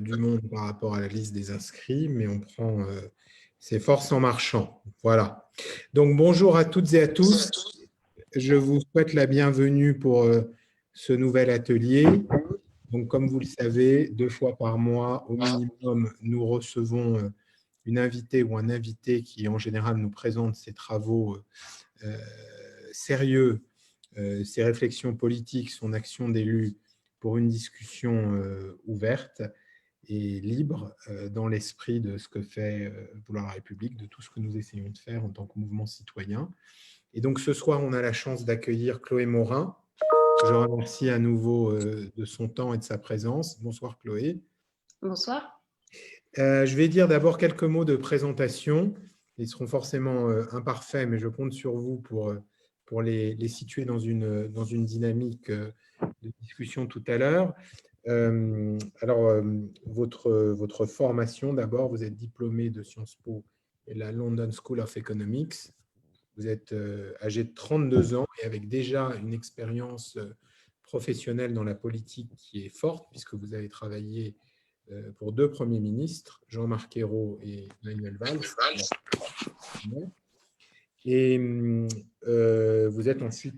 du monde par rapport à la liste des inscrits, mais on prend ses forces en marchant. Voilà. Donc, bonjour à toutes et à tous. Je vous souhaite la bienvenue pour ce nouvel atelier. Donc, comme vous le savez, 2 fois par mois, au minimum, nous recevons une invitée ou un invité qui, en général, nous présente ses travaux sérieux, ses réflexions politiques, son action d'élu pour une discussion ouverte et libre dans l'esprit de ce que fait Vouloir la République, de tout ce que nous essayons de faire en tant que mouvement citoyen. Et donc ce soir, on a la chance d'accueillir Chloé Morin. Je remercie à nouveau de son temps et de sa présence. Bonsoir Chloé. Bonsoir. Je vais dire d'abord quelques mots de présentation. Ils seront forcément imparfaits, mais je compte sur vous pour les situer dans une dynamique de discussion tout à l'heure. Alors, votre formation, d'abord, vous êtes diplômé de Sciences Po et la London School of Economics. Vous êtes âgé de 32 ans et avec déjà une expérience professionnelle dans la politique qui est forte, puisque vous avez travaillé pour 2 premiers ministres, Jean-Marc Ayrault et Manuel Valls. Et vous êtes ensuite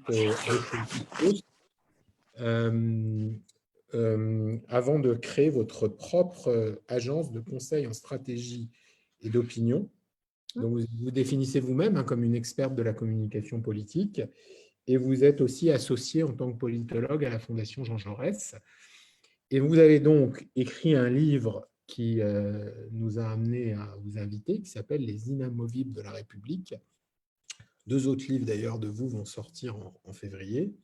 avant de créer votre propre agence de conseil en stratégie et d'opinion. Donc, vous vous définissez vous-même comme une experte de la communication politique et vous êtes aussi associé en tant que politologue à la Fondation Jean Jaurès. Et vous avez donc écrit un livre qui nous a amené à vous inviter, qui s'appelle « Les inamovibles de la République ». 2 autres livres, d'ailleurs, de vous vont sortir en février.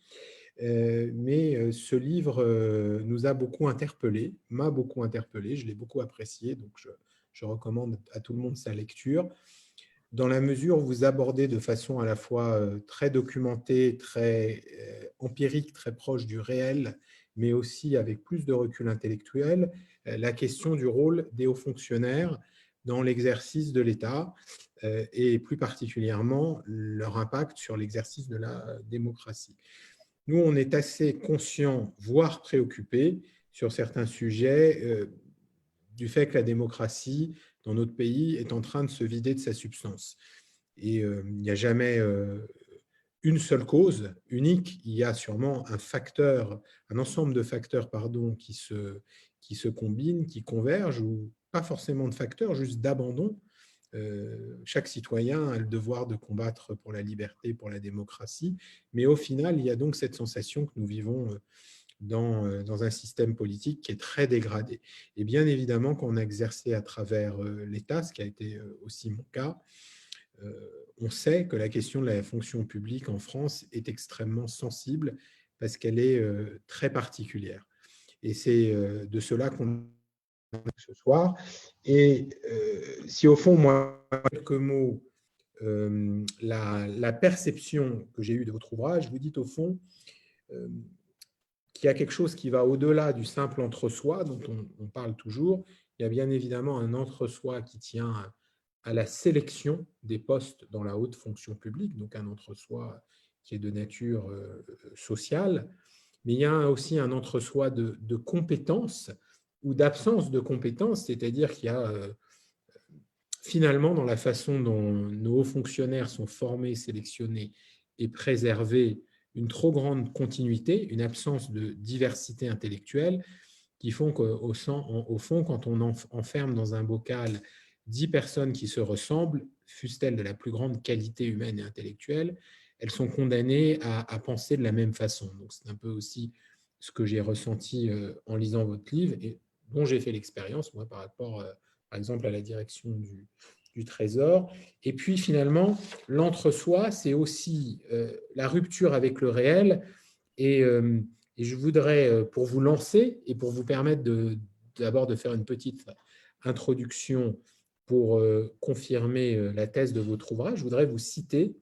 Mais ce livre nous a beaucoup interpellés, m'a beaucoup interpellé, je l'ai beaucoup apprécié, donc je recommande à tout le monde sa lecture. Dans la mesure où vous abordez de façon à la fois très documentée, très empirique, très proche du réel, mais aussi avec plus de recul intellectuel, la question du rôle des hauts fonctionnaires dans l'exercice de l'État et plus particulièrement leur impact sur l'exercice de la démocratie. Nous, on est assez conscients, voire préoccupés sur certains sujets du fait que la démocratie dans notre pays est en train de se vider de sa substance. Et il n'y a jamais une seule cause unique, il y a sûrement un ensemble de facteurs qui se combinent, qui convergent, ou pas forcément de facteurs, juste d'abandon. Chaque citoyen a le devoir de combattre pour la liberté, pour la démocratie, mais au final, il y a donc cette sensation que nous vivons dans un système politique qui est très dégradé. Et bien évidemment, quand on a exercé à travers l'État, ce qui a été aussi mon cas, on sait que la question de la fonction publique en France est extrêmement sensible parce qu'elle est très particulière. Et c'est de cela qu'on parle ce soir. Et si au fond, moi, quelques mots, la perception que j'ai eue de votre ouvrage, vous dites au fond qu'il y a quelque chose qui va au-delà du simple entre-soi dont on parle toujours. Il y a bien évidemment un entre-soi qui tient à la sélection des postes dans la haute fonction publique, donc un entre-soi qui est de nature sociale, mais il y a aussi un entre-soi de compétences ou d'absence de compétences, c'est-à-dire qu'il y a finalement dans la façon dont nos hauts fonctionnaires sont formés, sélectionnés et préservés, une trop grande continuité, une absence de diversité intellectuelle qui font qu'au fond, quand on enferme dans un bocal 10 personnes qui se ressemblent, fussent-elles de la plus grande qualité humaine et intellectuelle, elles sont condamnées à penser de la même façon. Donc, c'est un peu aussi ce que j'ai ressenti en lisant votre livre et dont j'ai fait l'expérience, moi, par rapport, par exemple, à la direction du Trésor. Et puis, finalement, l'entre-soi, c'est aussi la rupture avec le réel. Et je voudrais, pour vous lancer et pour vous permettre d'abord de faire une petite introduction pour confirmer la thèse de votre ouvrage, je voudrais vous citer.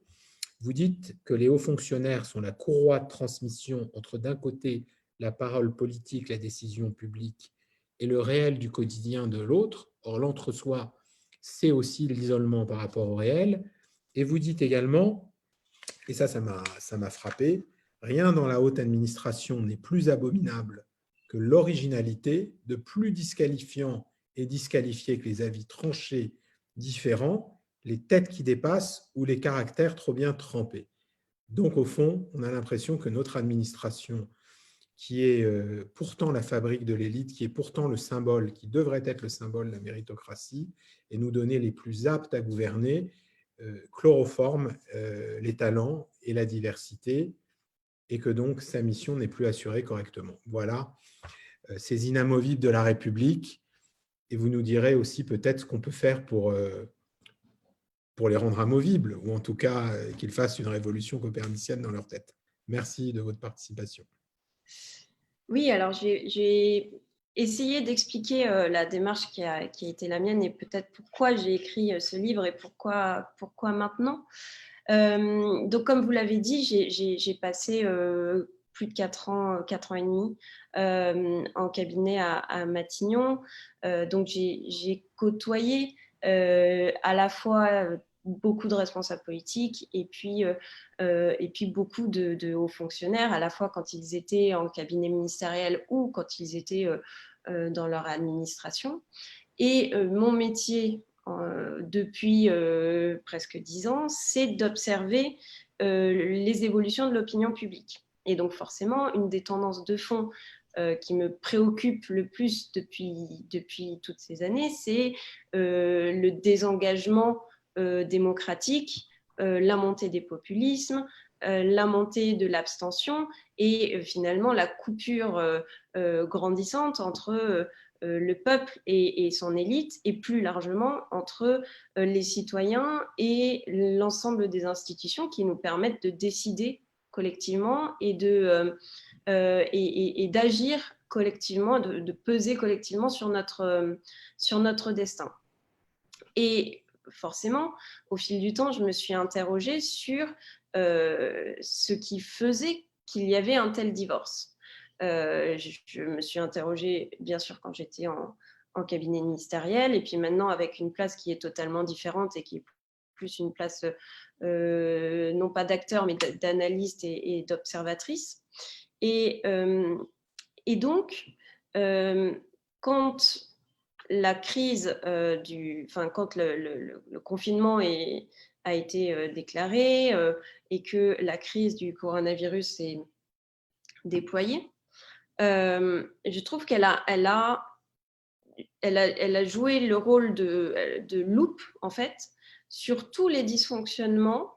Vous dites que les hauts fonctionnaires sont la courroie de transmission entre, d'un côté, la parole politique, la décision publique, et le réel du quotidien de l'autre. Or, l'entre-soi, c'est aussi l'isolement par rapport au réel. Et vous dites également, et ça m'a frappé, rien dans la haute administration n'est plus abominable que l'originalité, de plus disqualifiant et disqualifié que les avis tranchés différents, les têtes qui dépassent ou les caractères trop bien trempés. Donc, au fond, on a l'impression que notre administration, qui est pourtant la fabrique de l'élite, qui est pourtant le symbole, qui devrait être le symbole de la méritocratie, et nous donner les plus aptes à gouverner, chloroforme les talents et la diversité, et que donc sa mission n'est plus assurée correctement. Voilà ces inamovibles de la République, et vous nous direz aussi peut-être ce qu'on peut faire pour les rendre amovibles, ou en tout cas qu'ils fassent une révolution copernicienne dans leur tête. Merci de votre participation. Oui, alors j'ai essayé d'expliquer la démarche qui a été la mienne et peut-être pourquoi j'ai écrit ce livre et pourquoi maintenant. Donc, comme vous l'avez dit, j'ai passé plus de 4 ans et demi en cabinet à Matignon. Donc, j'ai côtoyé à la fois beaucoup de responsables politiques et puis beaucoup de hauts fonctionnaires, à la fois quand ils étaient en cabinet ministériel ou quand ils étaient dans leur administration. Et mon métier depuis presque 10 ans, c'est d'observer les évolutions de l'opinion publique. Et donc forcément, une des tendances de fond qui me préoccupe le plus depuis toutes ces années, c'est le désengagement démocratique, la montée des populismes, la montée de l'abstention et finalement la coupure grandissante entre le peuple et son élite, et plus largement entre les citoyens et l'ensemble des institutions qui nous permettent de décider collectivement et d'agir collectivement, de peser collectivement sur notre destin. Et forcément, au fil du temps, je me suis interrogée sur ce qui faisait qu'il y avait un tel divorce. Je me suis interrogée, bien sûr, quand j'étais en cabinet ministériel, et puis maintenant avec une place qui est totalement différente et qui est plus une place non pas d'acteur, mais d'analyste et d'observatrice. Et donc, quand la crise quand le confinement a été déclaré et que la crise du coronavirus s'est déployée, je trouve qu'elle a joué le rôle de loupe, en fait, sur tous les dysfonctionnements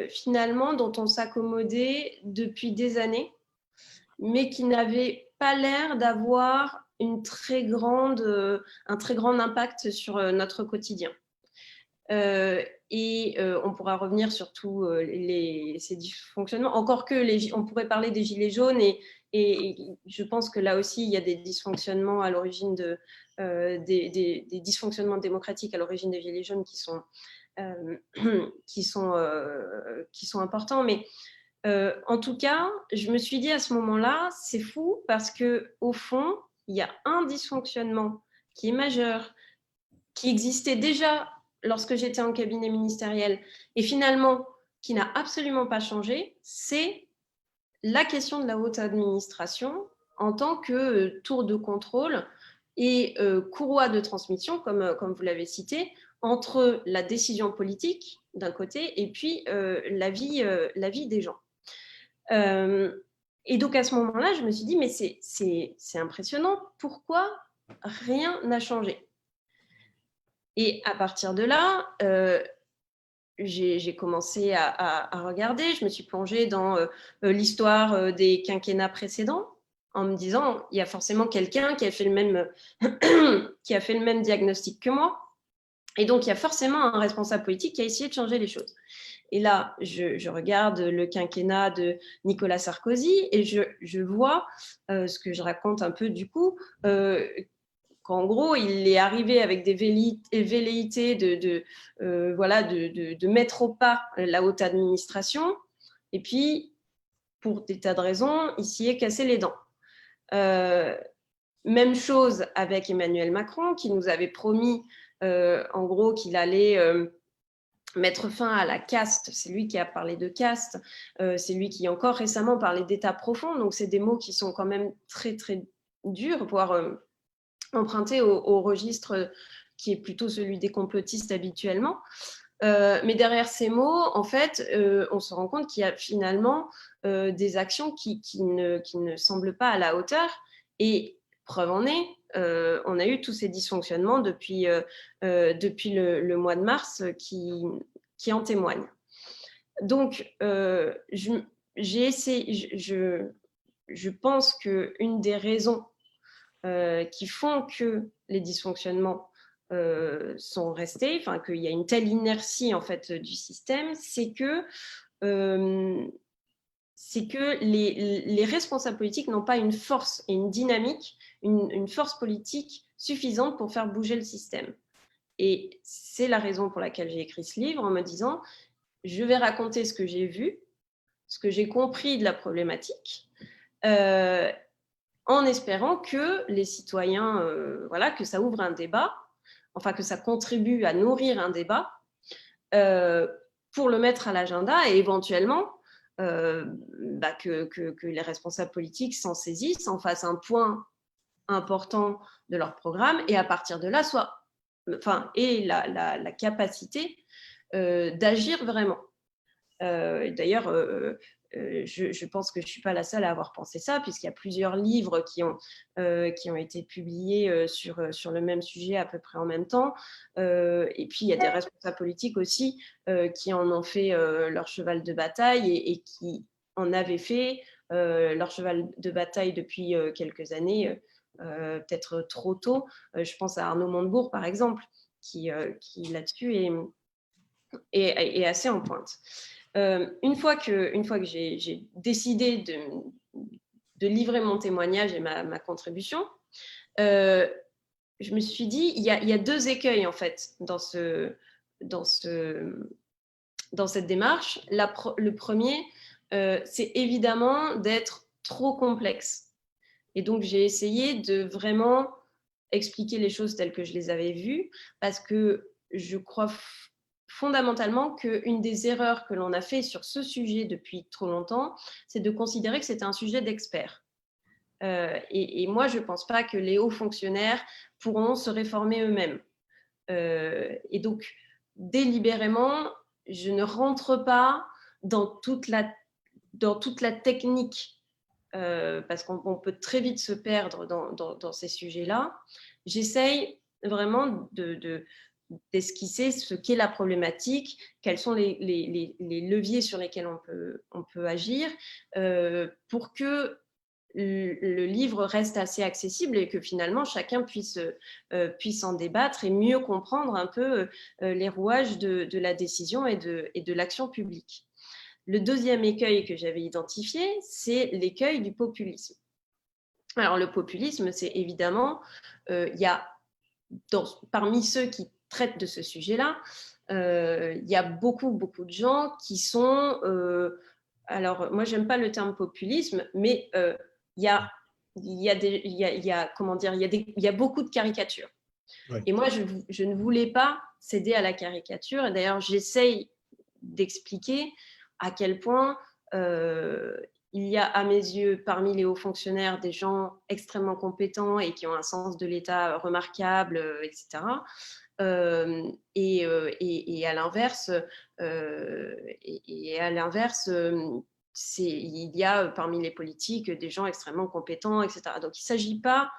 finalement dont on s'accommodait depuis des années, mais qui n'avaient pas l'air d'avoir un très grand impact sur notre quotidien. On pourra revenir sur tous ces dysfonctionnements. Encore que on pourrait parler des gilets jaunes et je pense que là aussi, il y a des dysfonctionnements à l'origine des dysfonctionnements démocratiques à l'origine des gilets jaunes qui sont importants. Mais en tout cas, je me suis dit à ce moment-là, c'est fou parce qu'au fond, il y a un dysfonctionnement qui est majeur, qui existait déjà lorsque j'étais en cabinet ministériel et finalement qui n'a absolument pas changé, c'est la question de la haute administration en tant que tour de contrôle et courroie de transmission, comme vous l'avez cité, entre la décision politique d'un côté et puis la vie des gens. Et donc à ce moment-là, je me suis dit, mais c'est impressionnant, pourquoi rien n'a changé? Et à partir de là, j'ai commencé à regarder, je me suis plongée dans l'histoire des quinquennats précédents en me disant, il y a forcément quelqu'un qui a fait le même diagnostic que moi. Et donc, il y a forcément un responsable politique qui a essayé de changer les choses. Et là, je regarde le quinquennat de Nicolas Sarkozy et je vois ce que je raconte un peu du coup, qu'en gros, il est arrivé avec des velléités de mettre au pas la haute administration. Et puis, pour des tas de raisons, il s'y est cassé les dents. Même chose avec Emmanuel Macron, qui nous avait promis, en gros, qu'il allait mettre fin à la caste, c'est lui qui a parlé de caste, c'est lui qui encore récemment parlait d'état profond, donc c'est des mots qui sont quand même très très durs, voire empruntés au registre qui est plutôt celui des complotistes habituellement. Mais derrière ces mots, en fait, on se rend compte qu'il y a finalement des actions qui ne semblent pas à la hauteur. Et preuve en est, on a eu tous ces dysfonctionnements depuis le mois de mars qui en témoignent. Donc, j'ai essayé, je pense qu'une des raisons qui font que les dysfonctionnements sont restés, enfin qu'il y a une telle inertie en fait du système, c'est que les responsables politiques n'ont pas une force et une dynamique, une force politique suffisante pour faire bouger le système. Et c'est la raison pour laquelle j'ai écrit ce livre, en me disant, je vais raconter ce que j'ai vu, ce que j'ai compris de la problématique, en espérant que les citoyens, voilà, que ça ouvre un débat, enfin que ça contribue à nourrir un débat pour le mettre à l'agenda et éventuellement que les responsables politiques s'en saisissent, en fassent un point important de leur programme et à partir de là, aient la capacité d'agir vraiment. D'ailleurs, je pense que je ne suis pas la seule à avoir pensé ça, puisqu'il y a plusieurs livres qui ont été publiés sur le même sujet à peu près en même temps. Et puis, il y a des responsables politiques aussi qui en ont fait leur cheval de bataille et qui en avaient fait leur cheval de bataille depuis quelques années, peut-être trop tôt. Je pense à Arnaud Montebourg, par exemple, qui là-dessus est assez en pointe. Une fois que j'ai décidé de livrer mon témoignage et ma contribution, je me suis dit, il y a deux écueils en fait dans cette démarche. Le premier, c'est évidemment d'être trop complexe. Et donc, j'ai essayé de vraiment expliquer les choses telles que je les avais vues, parce que je crois fondamentalement qu'une des erreurs que l'on a fait sur ce sujet depuis trop longtemps, c'est de considérer que c'était un sujet d'experts. Et moi, je ne pense pas que les hauts fonctionnaires pourront se réformer eux-mêmes. Et donc, délibérément, je ne rentre pas dans toute la technique, parce qu'on peut très vite se perdre dans ces sujets-là. J'essaye vraiment d'esquisser ce qu'est la problématique, quels sont les leviers sur lesquels on peut agir, pour que le livre reste assez accessible et que finalement chacun puisse en débattre et mieux comprendre un peu les rouages de la décision et de l'action publique. Le deuxième écueil que j'avais identifié, c'est l'écueil du populisme. Alors le populisme, c'est évidemment, il y a parmi ceux qui traitent de ce sujet-là, il y a beaucoup de gens qui sont, alors moi j'aime pas le terme populisme, mais il y a beaucoup de caricatures. Oui. Et moi je ne voulais pas céder à la caricature, et d'ailleurs j'essaye d'expliquer à quel point il y a à mes yeux parmi les hauts fonctionnaires des gens extrêmement compétents et qui ont un sens de l'État remarquable, etc. Et à l'inverse, il y a parmi les politiques des gens extrêmement compétents, etc. Donc il ne s'agit pas...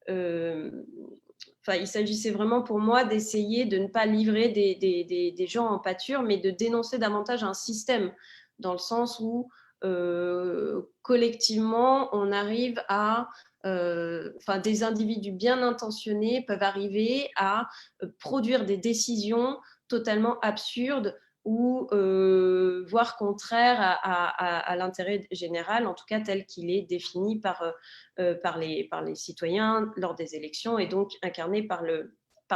il s'agissait vraiment pour moi d'essayer de ne pas livrer des gens en pâture, mais de dénoncer davantage un système, dans le sens où collectivement, on arrive à... des individus bien intentionnés peuvent arriver à produire des décisions totalement absurdes ou voire contraires à l'intérêt général, en tout cas tel qu'il est défini par les citoyens lors des élections et donc incarné par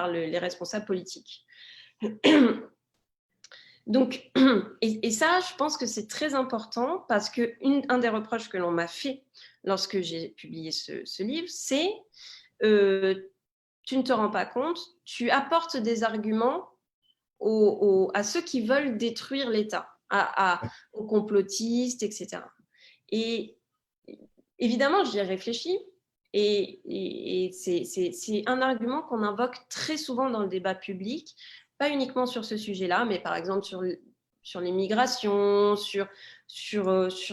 les responsables politiques. Donc, et ça, je pense que c'est très important parce qu'un des reproches que l'on m'a fait lorsque j'ai publié ce livre, c'est tu ne te rends pas compte, tu apportes des arguments à ceux qui veulent détruire l'État, aux complotistes, etc. Et évidemment, j'y ai réfléchi. Et c'est un argument qu'on invoque très souvent dans le débat public, pas uniquement sur ce sujet-là, mais par exemple sur l'immigration, sur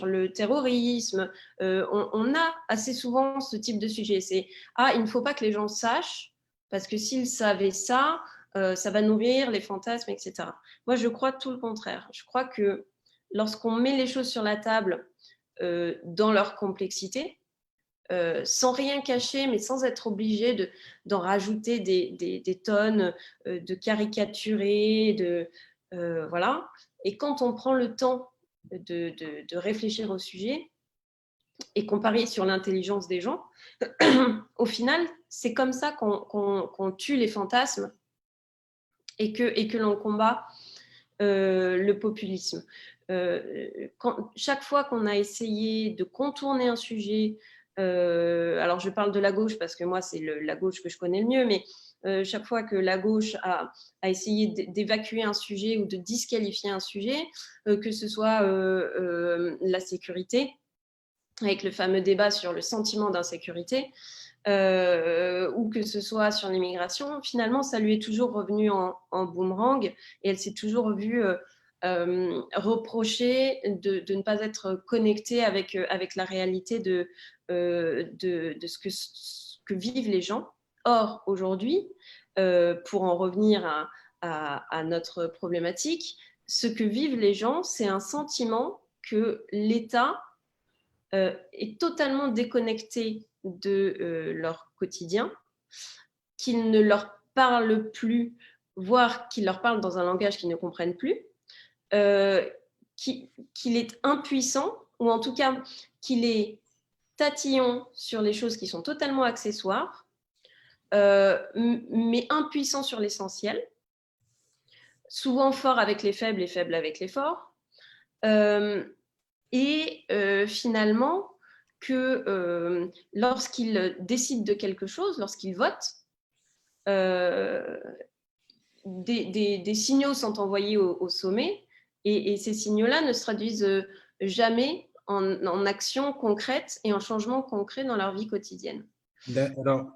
le terrorisme. On a assez souvent ce type de sujet. C'est « Ah, il ne faut pas que les gens sachent, parce que s'ils savaient ça, ça va nourrir les fantasmes, etc. » Moi, je crois tout le contraire. Je crois que lorsqu'on met les choses sur la table dans leur complexité, sans rien cacher, mais sans être obligé d'en rajouter des tonnes, de caricaturer, voilà. Et quand on prend le temps de réfléchir au sujet et qu'on parie sur l'intelligence des gens, au final, c'est comme ça qu'on tue les fantasmes et que l'on combat le populisme. Chaque fois qu'on a essayé de contourner un sujet, alors je parle de la gauche parce que moi c'est la gauche que je connais le mieux, mais chaque fois que la gauche a essayé d'évacuer un sujet ou de disqualifier un sujet, que ce soit la sécurité, avec le fameux débat sur le sentiment d'insécurité, ou que ce soit sur l'immigration, finalement, ça lui est toujours revenu en boomerang et elle s'est toujours vue reprocher de ne pas être connectée avec la réalité de ce que vivent les gens. Or, aujourd'hui, pour en revenir à notre problématique, ce que vivent les gens, c'est un sentiment que l'État est totalement déconnecté de leur quotidien, qu'il ne leur parle plus, voire qu'il leur parle dans un langage qu'ils ne comprennent plus, qu'il est impuissant, ou en tout cas qu'il est tatillon sur les choses qui sont totalement accessoires, mais impuissant sur l'essentiel, souvent fort avec les faibles et faible avec les forts. Finalement, que lorsqu'ils décident de quelque chose, lorsqu'ils votent, des signaux sont envoyés au sommet et ces signaux-là ne se traduisent jamais en actions concrètes et en changements concrets dans leur vie quotidienne. Alors,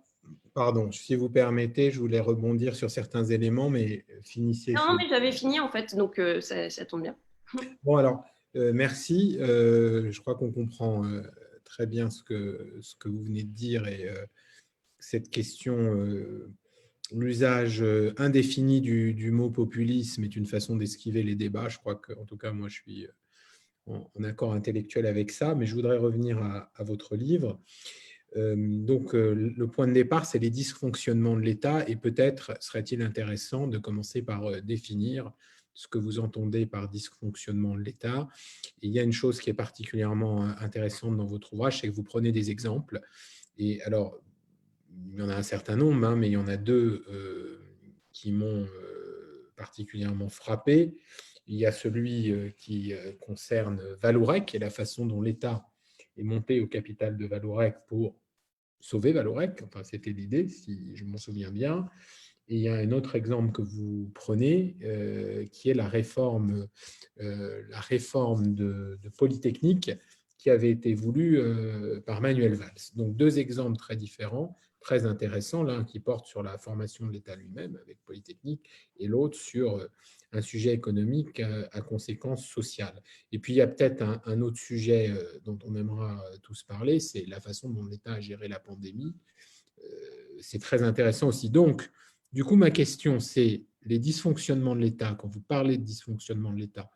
pardon, si vous permettez, je voulais rebondir sur certains éléments, mais finissez. Non, mais j'avais fini en fait, donc ça tombe bien. Bon, alors, merci. Je crois qu'on comprend très bien ce que vous venez de dire et cette question, l'usage indéfini du mot populisme est une façon d'esquiver les débats. Je crois qu'en tout cas, moi, je suis en accord intellectuel avec ça, mais je voudrais revenir à votre livre. Donc, le point de départ, c'est les dysfonctionnements de l'État et peut-être serait-il intéressant de commencer par définir ce que vous entendez par dysfonctionnement de l'État. Et il y a une chose qui est particulièrement intéressante dans votre ouvrage, c'est que vous prenez des exemples. Et alors, il y en a un certain nombre, hein, mais il y en a deux qui m'ont particulièrement frappé. Il y a celui qui concerne Vallourec et la façon dont l'État est monté au capital de Vallourec pour sauver Vallourec. Enfin, c'était l'idée, si je m'en souviens bien. Et il y a un autre exemple que vous prenez, qui est la réforme de Polytechnique qui avait été voulue par Manuel Valls. Donc, deux exemples très différents, très intéressants. L'un qui porte sur la formation de l'État lui-même avec Polytechnique et l'autre sur un sujet économique à conséquences sociales. Et puis, il y a peut-être un autre sujet dont on aimera tous parler, c'est la façon dont l'État a géré la pandémie. C'est très intéressant aussi. Donc, du coup, ma question, c'est les dysfonctionnements de l'État. Quand vous parlez de dysfonctionnement de l'État,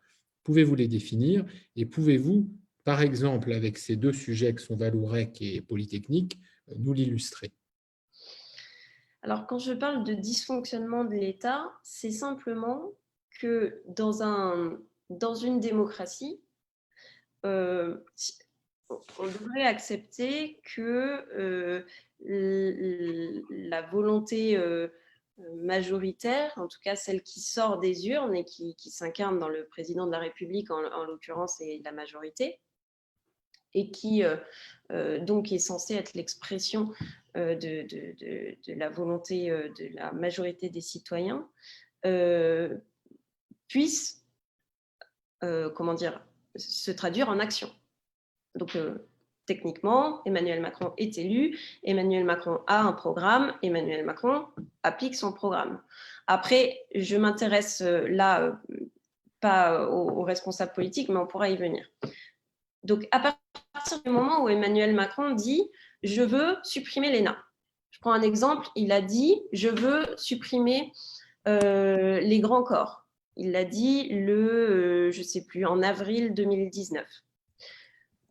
pouvez-vous les définir et pouvez-vous, par exemple, avec ces deux sujets qui sont Vallourec et Polytechnique, nous l'illustrer? Alors, quand je parle de dysfonctionnement de l'État, c'est simplement que dans une démocratie, on devrait accepter que la volonté majoritaire, en tout cas celle qui sort des urnes et qui s'incarne dans le président de la République, en l'occurrence, et la majorité, et qui donc est censée être l'expression de la volonté de la majorité des citoyens, puisse se traduire en action. Donc, techniquement, Emmanuel Macron est élu, Emmanuel Macron a un programme, Emmanuel Macron applique son programme. Après, je m'intéresse là pas aux responsables politiques, mais on pourra y venir. Donc, à partir du moment où Emmanuel Macron dit « je veux supprimer l'ENA », je prends un exemple, il a dit « je veux supprimer les grands corps ». Il l'a dit je ne sais plus, en avril 2019.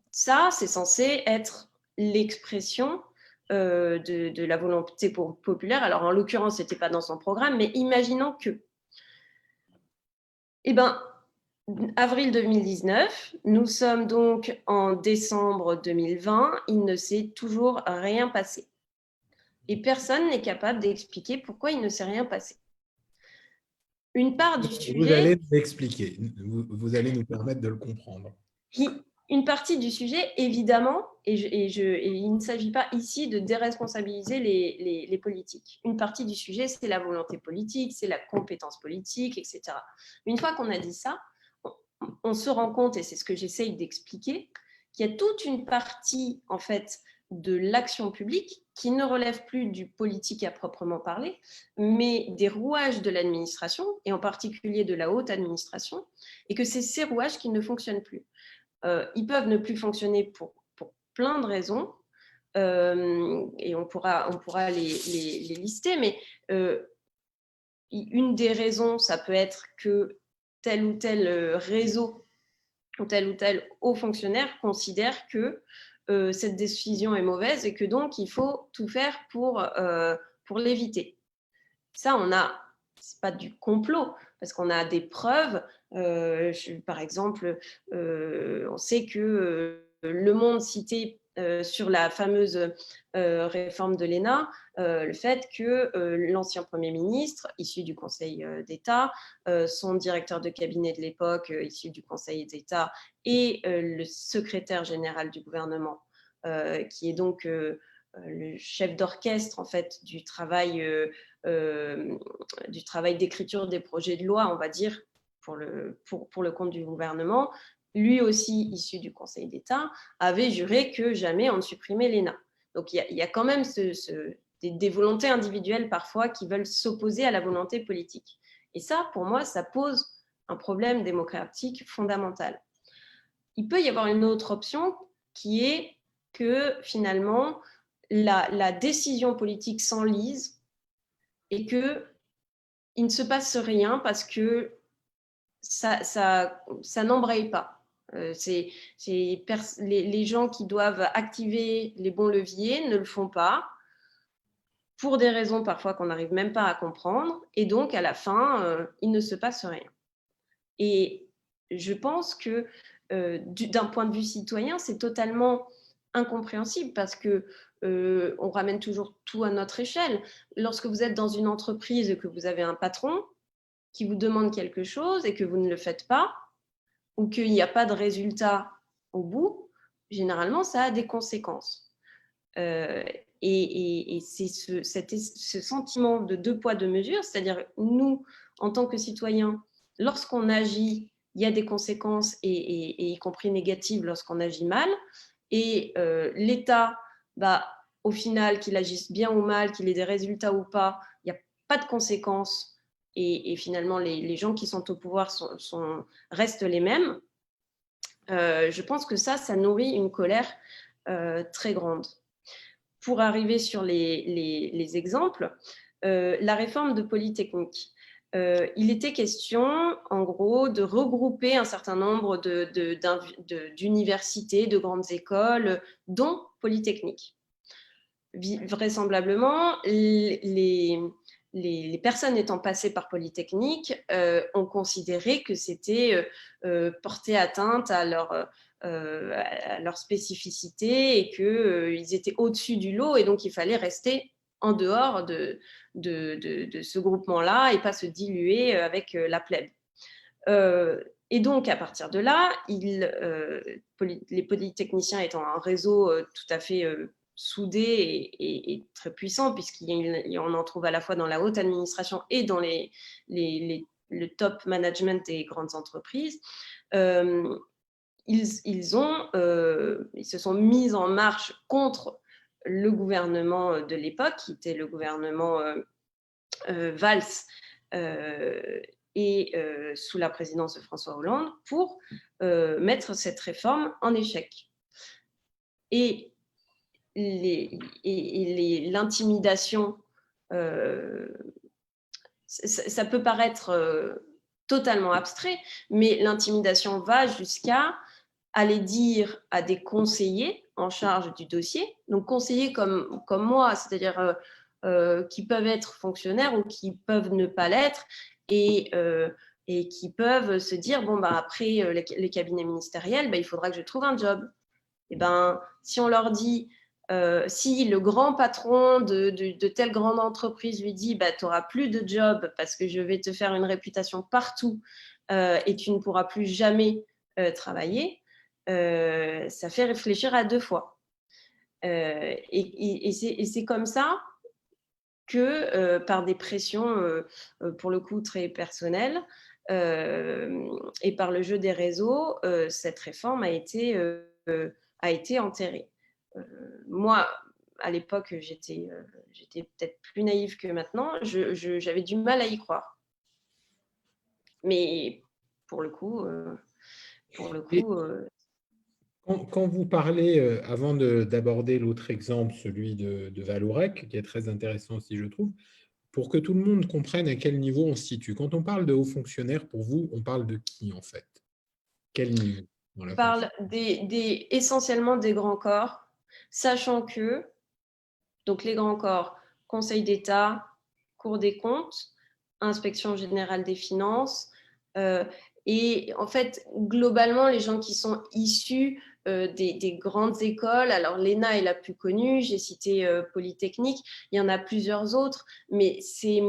Ça, c'est censé être l'expression de la volonté populaire. Alors, en l'occurrence, ce n'était pas dans son programme, mais imaginons que. Eh bien, avril 2019, nous sommes donc en décembre 2020, il ne s'est toujours rien passé. Et personne n'est capable d'expliquer pourquoi il ne s'est rien passé. Une part du sujet… Vous allez nous expliquer, vous allez nous permettre de le comprendre. Une partie du sujet, évidemment, et il ne s'agit pas ici de déresponsabiliser les politiques. Une partie du sujet, c'est la volonté politique, c'est la compétence politique, etc. Une fois qu'on a dit ça, on se rend compte, et c'est ce que j'essaye d'expliquer, qu'il y a toute une partie, en fait, de l'action publique qui ne relève plus du politique à proprement parler, mais des rouages de l'administration, et en particulier de la haute administration, et que c'est ces rouages qui ne fonctionnent plus. Ils peuvent ne plus fonctionner pour plein de raisons, et on pourra les lister, mais une des raisons, ça peut être que tel ou tel réseau ou tel haut fonctionnaire considère que cette décision est mauvaise et que donc il faut tout faire pour l'éviter. Ça, c'est pas du complot, parce qu'on a des preuves. Par exemple, on sait que Le Monde citait sur la fameuse réforme de l'ENA le fait que l'ancien Premier ministre, issu du Conseil d'État, son directeur de cabinet de l'époque, issu du Conseil d'État, et le secrétaire général du gouvernement, qui est donc le chef d'orchestre en fait du travail d'écriture des projets de loi, on va dire, pour le compte du gouvernement, lui aussi issu du Conseil d'État, avait juré que jamais on ne supprimait l'ENA. Donc il y a quand même des volontés individuelles parfois qui veulent s'opposer à la volonté politique. Et ça, pour moi, ça pose un problème démocratique fondamental. Il peut y avoir une autre option qui est que finalement, la décision politique s'enlise et qu'il ne se passe rien parce que ça n'embraye pas. Les gens qui doivent activer les bons leviers ne le font pas, pour des raisons parfois qu'on n'arrive même pas à comprendre, et donc à la fin, il ne se passe rien. Et je pense que d'un point de vue citoyen, c'est totalement incompréhensible parce que on ramène toujours tout à notre échelle. Lorsque vous êtes dans une entreprise et que vous avez un patron qui vous demande quelque chose et que vous ne le faites pas, ou qu'il n'y a pas de résultat au bout, généralement, ça a des conséquences. Et c'est ce sentiment de deux poids, deux mesures, c'est-à-dire nous, en tant que citoyens, lorsqu'on agit, il y a des conséquences, et y compris négatives lorsqu'on agit mal. Et l'État, au final, qu'il agisse bien ou mal, qu'il ait des résultats ou pas, il n'y a pas de conséquences. Et finalement, les gens qui sont au pouvoir restent les mêmes. Je pense que ça nourrit une colère très grande. Pour arriver sur les exemples, la réforme de Polytechnique. Il était question, en gros, de regrouper un certain nombre d'universités, de grandes écoles, dont Polytechnique. Vraisemblablement, les personnes étant passées par Polytechnique ont considéré que c'était porter atteinte à leur spécificité et qu'ils étaient au-dessus du lot et donc il fallait rester en dehors de ce groupement-là et pas se diluer avec la plèbe. Et donc, à partir de là, les polytechniciens étant un réseau tout à fait soudé et très puissant, puisqu'on en trouve à la fois dans la haute administration et dans les le top management des grandes entreprises, ils se sont mis en marche contre le gouvernement de l'époque, qui était le gouvernement Valls, et sous la présidence de François Hollande, pour mettre cette réforme en échec. Et l'intimidation, ça peut paraître totalement abstrait, mais l'intimidation va jusqu'à aller dire à des conseillers en charge du dossier, donc conseillers comme moi, c'est-à-dire qui peuvent être fonctionnaires ou qui peuvent ne pas l'être, et qui peuvent se dire, bon, bah, après les cabinets ministériels, bah, il faudra que je trouve un job. Et ben, si on leur dit, si le grand patron de telle grande entreprise lui dit, bah, tu n'auras plus de job parce que je vais te faire une réputation partout et tu ne pourras plus jamais travailler, ça fait réfléchir à 2 fois. Et c'est comme ça que par des pressions, pour le coup très personnelles, et par le jeu des réseaux, cette réforme a été enterrée. Moi, à l'époque, j'étais peut-être plus naïve que maintenant. J'avais du mal à y croire. Mais pour le coup, Quand vous parlez, avant d'aborder l'autre exemple, celui de Vallourec, qui est très intéressant aussi, je trouve, pour que tout le monde comprenne à quel niveau on se situe. Quand on parle de hauts fonctionnaires, pour vous, on parle de qui en fait? Quel niveau dans la fonction? parle essentiellement des grands corps, sachant que donc les grands corps, Conseil d'État, Cour des comptes, Inspection générale des finances, et en fait, globalement, les gens qui sont issus des grandes écoles, alors l'ENA est la plus connue, j'ai cité Polytechnique, il y en a plusieurs autres, mais c'est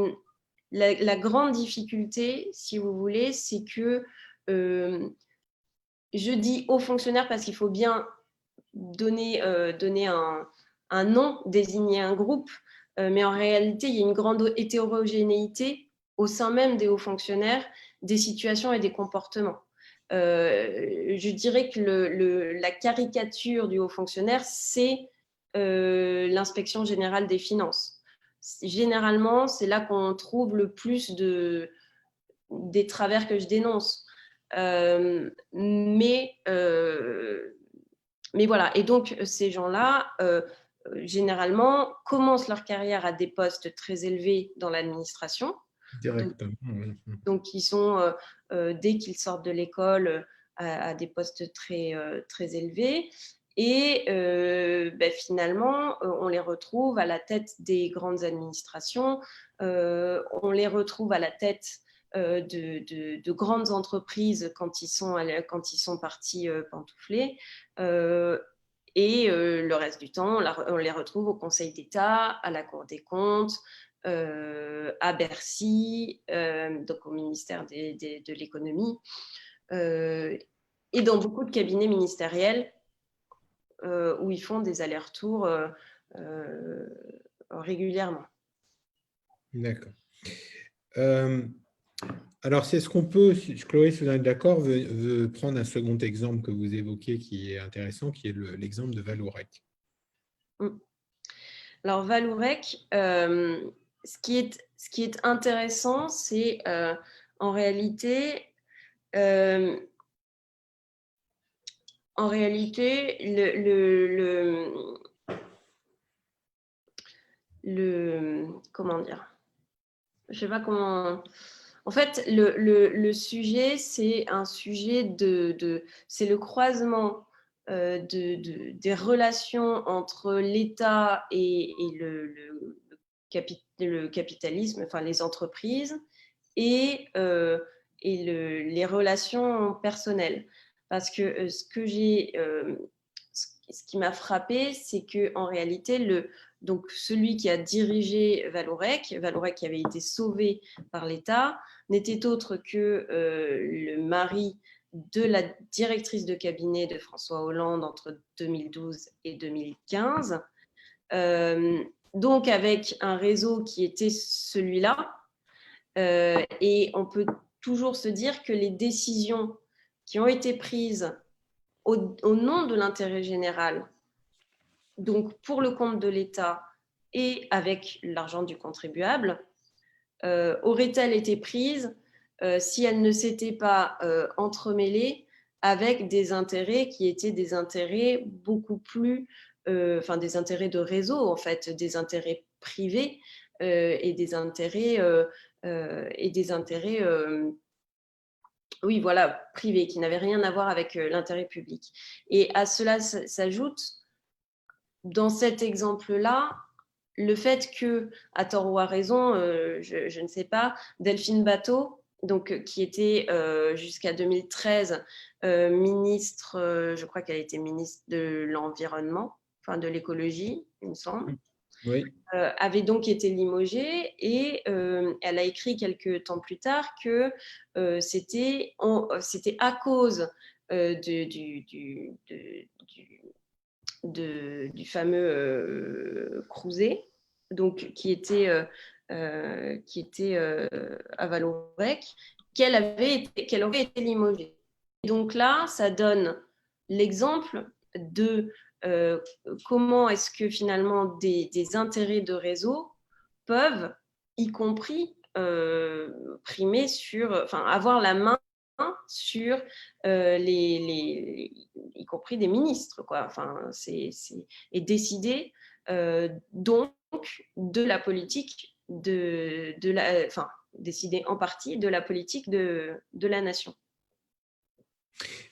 la grande difficulté, si vous voulez, c'est que je dis hauts fonctionnaires parce qu'il faut bien donner un nom, désigner un groupe, mais en réalité, il y a une grande hétérogénéité au sein même des hauts fonctionnaires, des situations et des comportements. Je dirais que la caricature du haut fonctionnaire, c'est l'inspection générale des finances. Généralement, c'est là qu'on trouve le plus des travers que je dénonce. Mais voilà, et donc ces gens-là, généralement, commencent leur carrière à des postes très élevés dans l'administration. Directement, oui. Donc ils sont, dès qu'ils sortent de l'école, à des postes très élevés. Et finalement, on les retrouve à la tête des grandes administrations, on les retrouve à la tête de grandes entreprises quand ils sont partis pantoufler. Et le reste du temps, on les retrouve au Conseil d'État, à la Cour des comptes, à Bercy, donc au ministère de l'économie, et dans beaucoup de cabinets ministériels où ils font des allers-retours régulièrement. D'accord. Alors, c'est ce qu'on peut, Chloé, si vous êtes d'accord, veut prendre un second exemple que vous évoquez qui est intéressant, qui est l'exemple de Vallourec. Alors, Vallourec, ce qui est intéressant, c'est en réalité, comment dire, je sais pas comment. En fait, le sujet, c'est un sujet c'est le croisement des relations entre l'État et le capitalisme, enfin les entreprises, et les relations personnelles. Parce que ce qui m'a frappé, c'est que en réalité, donc celui qui a dirigé Vallourec qui avait été sauvé par l'État, n'était autre que le mari de la directrice de cabinet de François Hollande entre 2012 et 2015. Donc avec un réseau qui était celui-là. Et on peut toujours se dire que les décisions qui ont été prises au nom de l'intérêt général, donc pour le compte de l'État et avec l'argent du contribuable, auraient-elles été prises si elles ne s'étaient pas entremêlées avec des intérêts qui étaient des intérêts beaucoup plus, enfin des intérêts de réseau en fait, des intérêts privés et des intérêts oui, voilà, privés, qui n'avaient rien à voir avec l'intérêt public. Et à cela s'ajoute, dans cet exemple-là, le fait que, à tort ou à raison, je ne sais pas, Delphine Batho, donc, qui était jusqu'à 2013 ministre, je crois qu'elle était ministre de l'Environnement, enfin de l'écologie, il me semble, Oui. avait donc été limogée et elle a écrit quelques temps plus tard que c'était à cause du fameux Crouzet, donc qui était à Vallourec, qu'elle aurait été limogée. Et donc là, ça donne l'exemple de comment est-ce que finalement des intérêts de réseau peuvent, y compris primer enfin avoir la main sur y compris des ministres, quoi. Enfin, et décider donc de la politique enfin, décider en partie de la politique de la nation.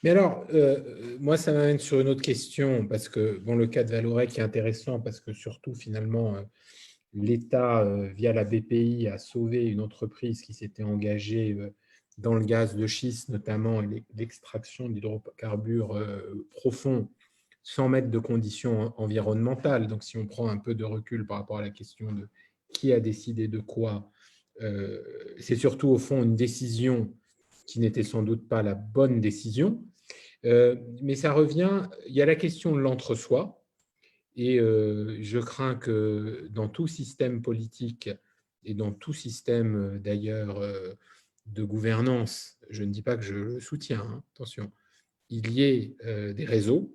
Mais alors, moi, ça m'amène sur une autre question, parce que bon, le cas de Vallourec est intéressant, parce que surtout, finalement, l'État, via la BPI, a sauvé une entreprise qui s'était engagée dans le gaz de schiste, notamment, et l'extraction d'hydrocarbures profonds, sans mettre de conditions environnementales. Donc, si on prend un peu de recul par rapport à la question de qui a décidé de quoi, c'est surtout, au fond, une décision qui n'était sans doute pas la bonne décision. Mais ça revient, il y a la question de l'entre-soi, et je crains que dans tout système politique et dans tout système d'ailleurs de gouvernance, je ne dis pas que je le soutiens, hein, attention, il y ait des réseaux,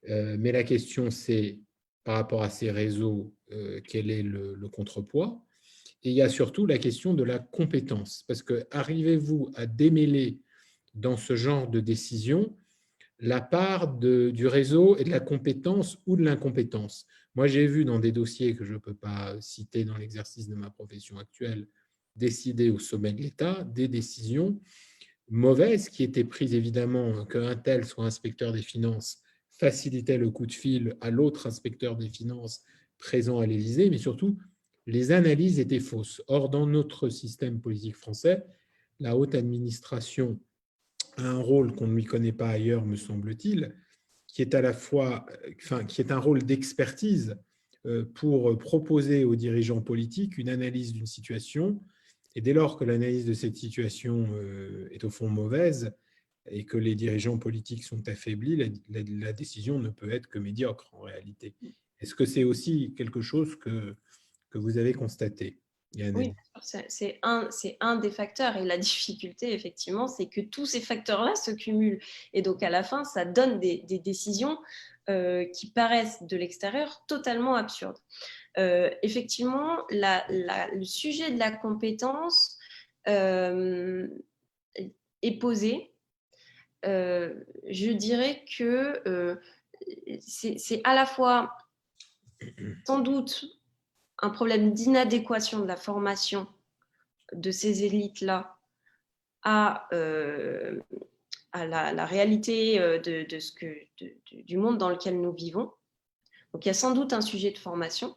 mais la question c'est, par rapport à ces réseaux, quel est le contrepoids? Et il y a surtout la question de la compétence, parce que arrivez-vous à démêler dans ce genre de décision la part du réseau et de la compétence ou de l'incompétence? Moi, j'ai vu dans des dossiers que je ne peux pas citer dans l'exercice de ma profession actuelle, décider au sommet de l'État des décisions mauvaises qui étaient prises, évidemment, qu'un tel soit inspecteur des finances facilitait le coup de fil à l'autre inspecteur des finances présent à l'Élysée, mais surtout, les analyses étaient fausses. Or, dans notre système politique français, la haute administration a un rôle qu'on ne lui connaît pas ailleurs, me semble-t-il, qui est à la fois, enfin, qui est un rôle d'expertise pour proposer aux dirigeants politiques une analyse d'une situation. Et dès lors que l'analyse de cette situation est au fond mauvaise et que les dirigeants politiques sont affaiblis, la décision ne peut être que médiocre en réalité. Est-ce que c'est aussi quelque chose que vous avez constaté, Yann? Oui, c'est un des facteurs. Et la difficulté, effectivement, c'est que tous ces facteurs-là se cumulent. Et donc, à la fin, ça donne des décisions qui paraissent de l'extérieur totalement absurdes. Effectivement, le sujet de la compétence est posé. Je dirais que c'est à la fois sans doute un problème d'inadéquation de la formation de ces élites-là à la réalité du monde dans lequel nous vivons. Donc, il y a sans doute un sujet de formation,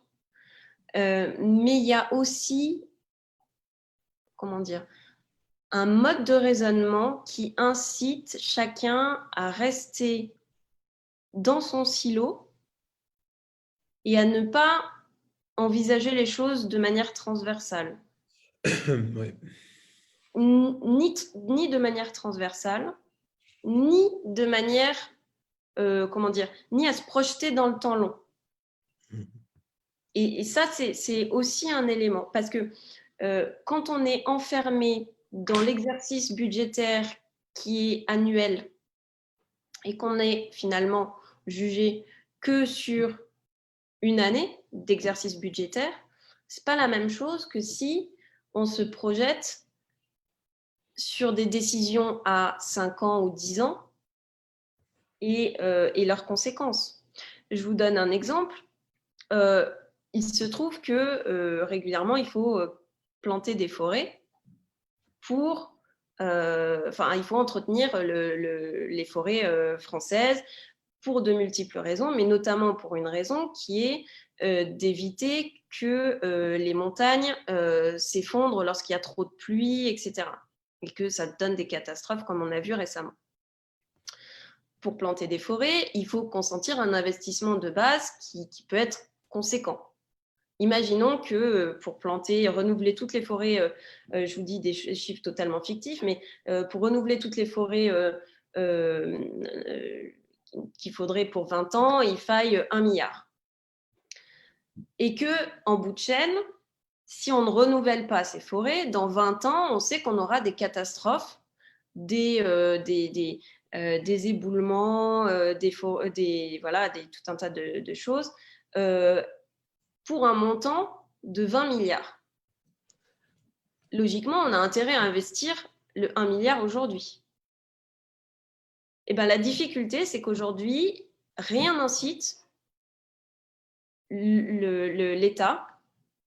mais il y a aussi, comment dire, un mode de raisonnement qui incite chacun à rester dans son silo et à ne pas envisager les choses de manière transversale. Ouais. Ni de manière transversale, ni de manière, ni à se projeter dans le temps long. Et ça, c'est aussi un élément, parce que quand on est enfermé dans l'exercice budgétaire qui est annuel et qu'on est finalement jugé que sur une année d'exercice budgétaire, ce n'est pas la même chose que si on se projette sur des décisions à 5 ans ou 10 ans et leurs conséquences. Je vous donne un exemple. Il se trouve que régulièrement, il faut planter des forêts pour... il faut entretenir les forêts françaises pour de multiples raisons, mais notamment pour une raison qui est d'éviter que les montagnes s'effondrent lorsqu'il y a trop de pluie, etc. Et que ça donne des catastrophes comme on a vu récemment. Pour planter des forêts, il faut consentir un investissement de base qui peut être conséquent. Imaginons que pour renouveler toutes les forêts, je vous dis des chiffres totalement fictifs, mais pour renouveler toutes les forêts qu'il faudrait pour 20 ans, il faille 1 milliard. Et qu'en bout de chaîne, si on ne renouvelle pas ces forêts, dans 20 ans, on sait qu'on aura des catastrophes, des éboulements, tout un tas de choses, pour un montant de 20 milliards. Logiquement, on a intérêt à investir le 1 milliard aujourd'hui. Et ben, la difficulté, c'est qu'aujourd'hui, rien n'incite l'État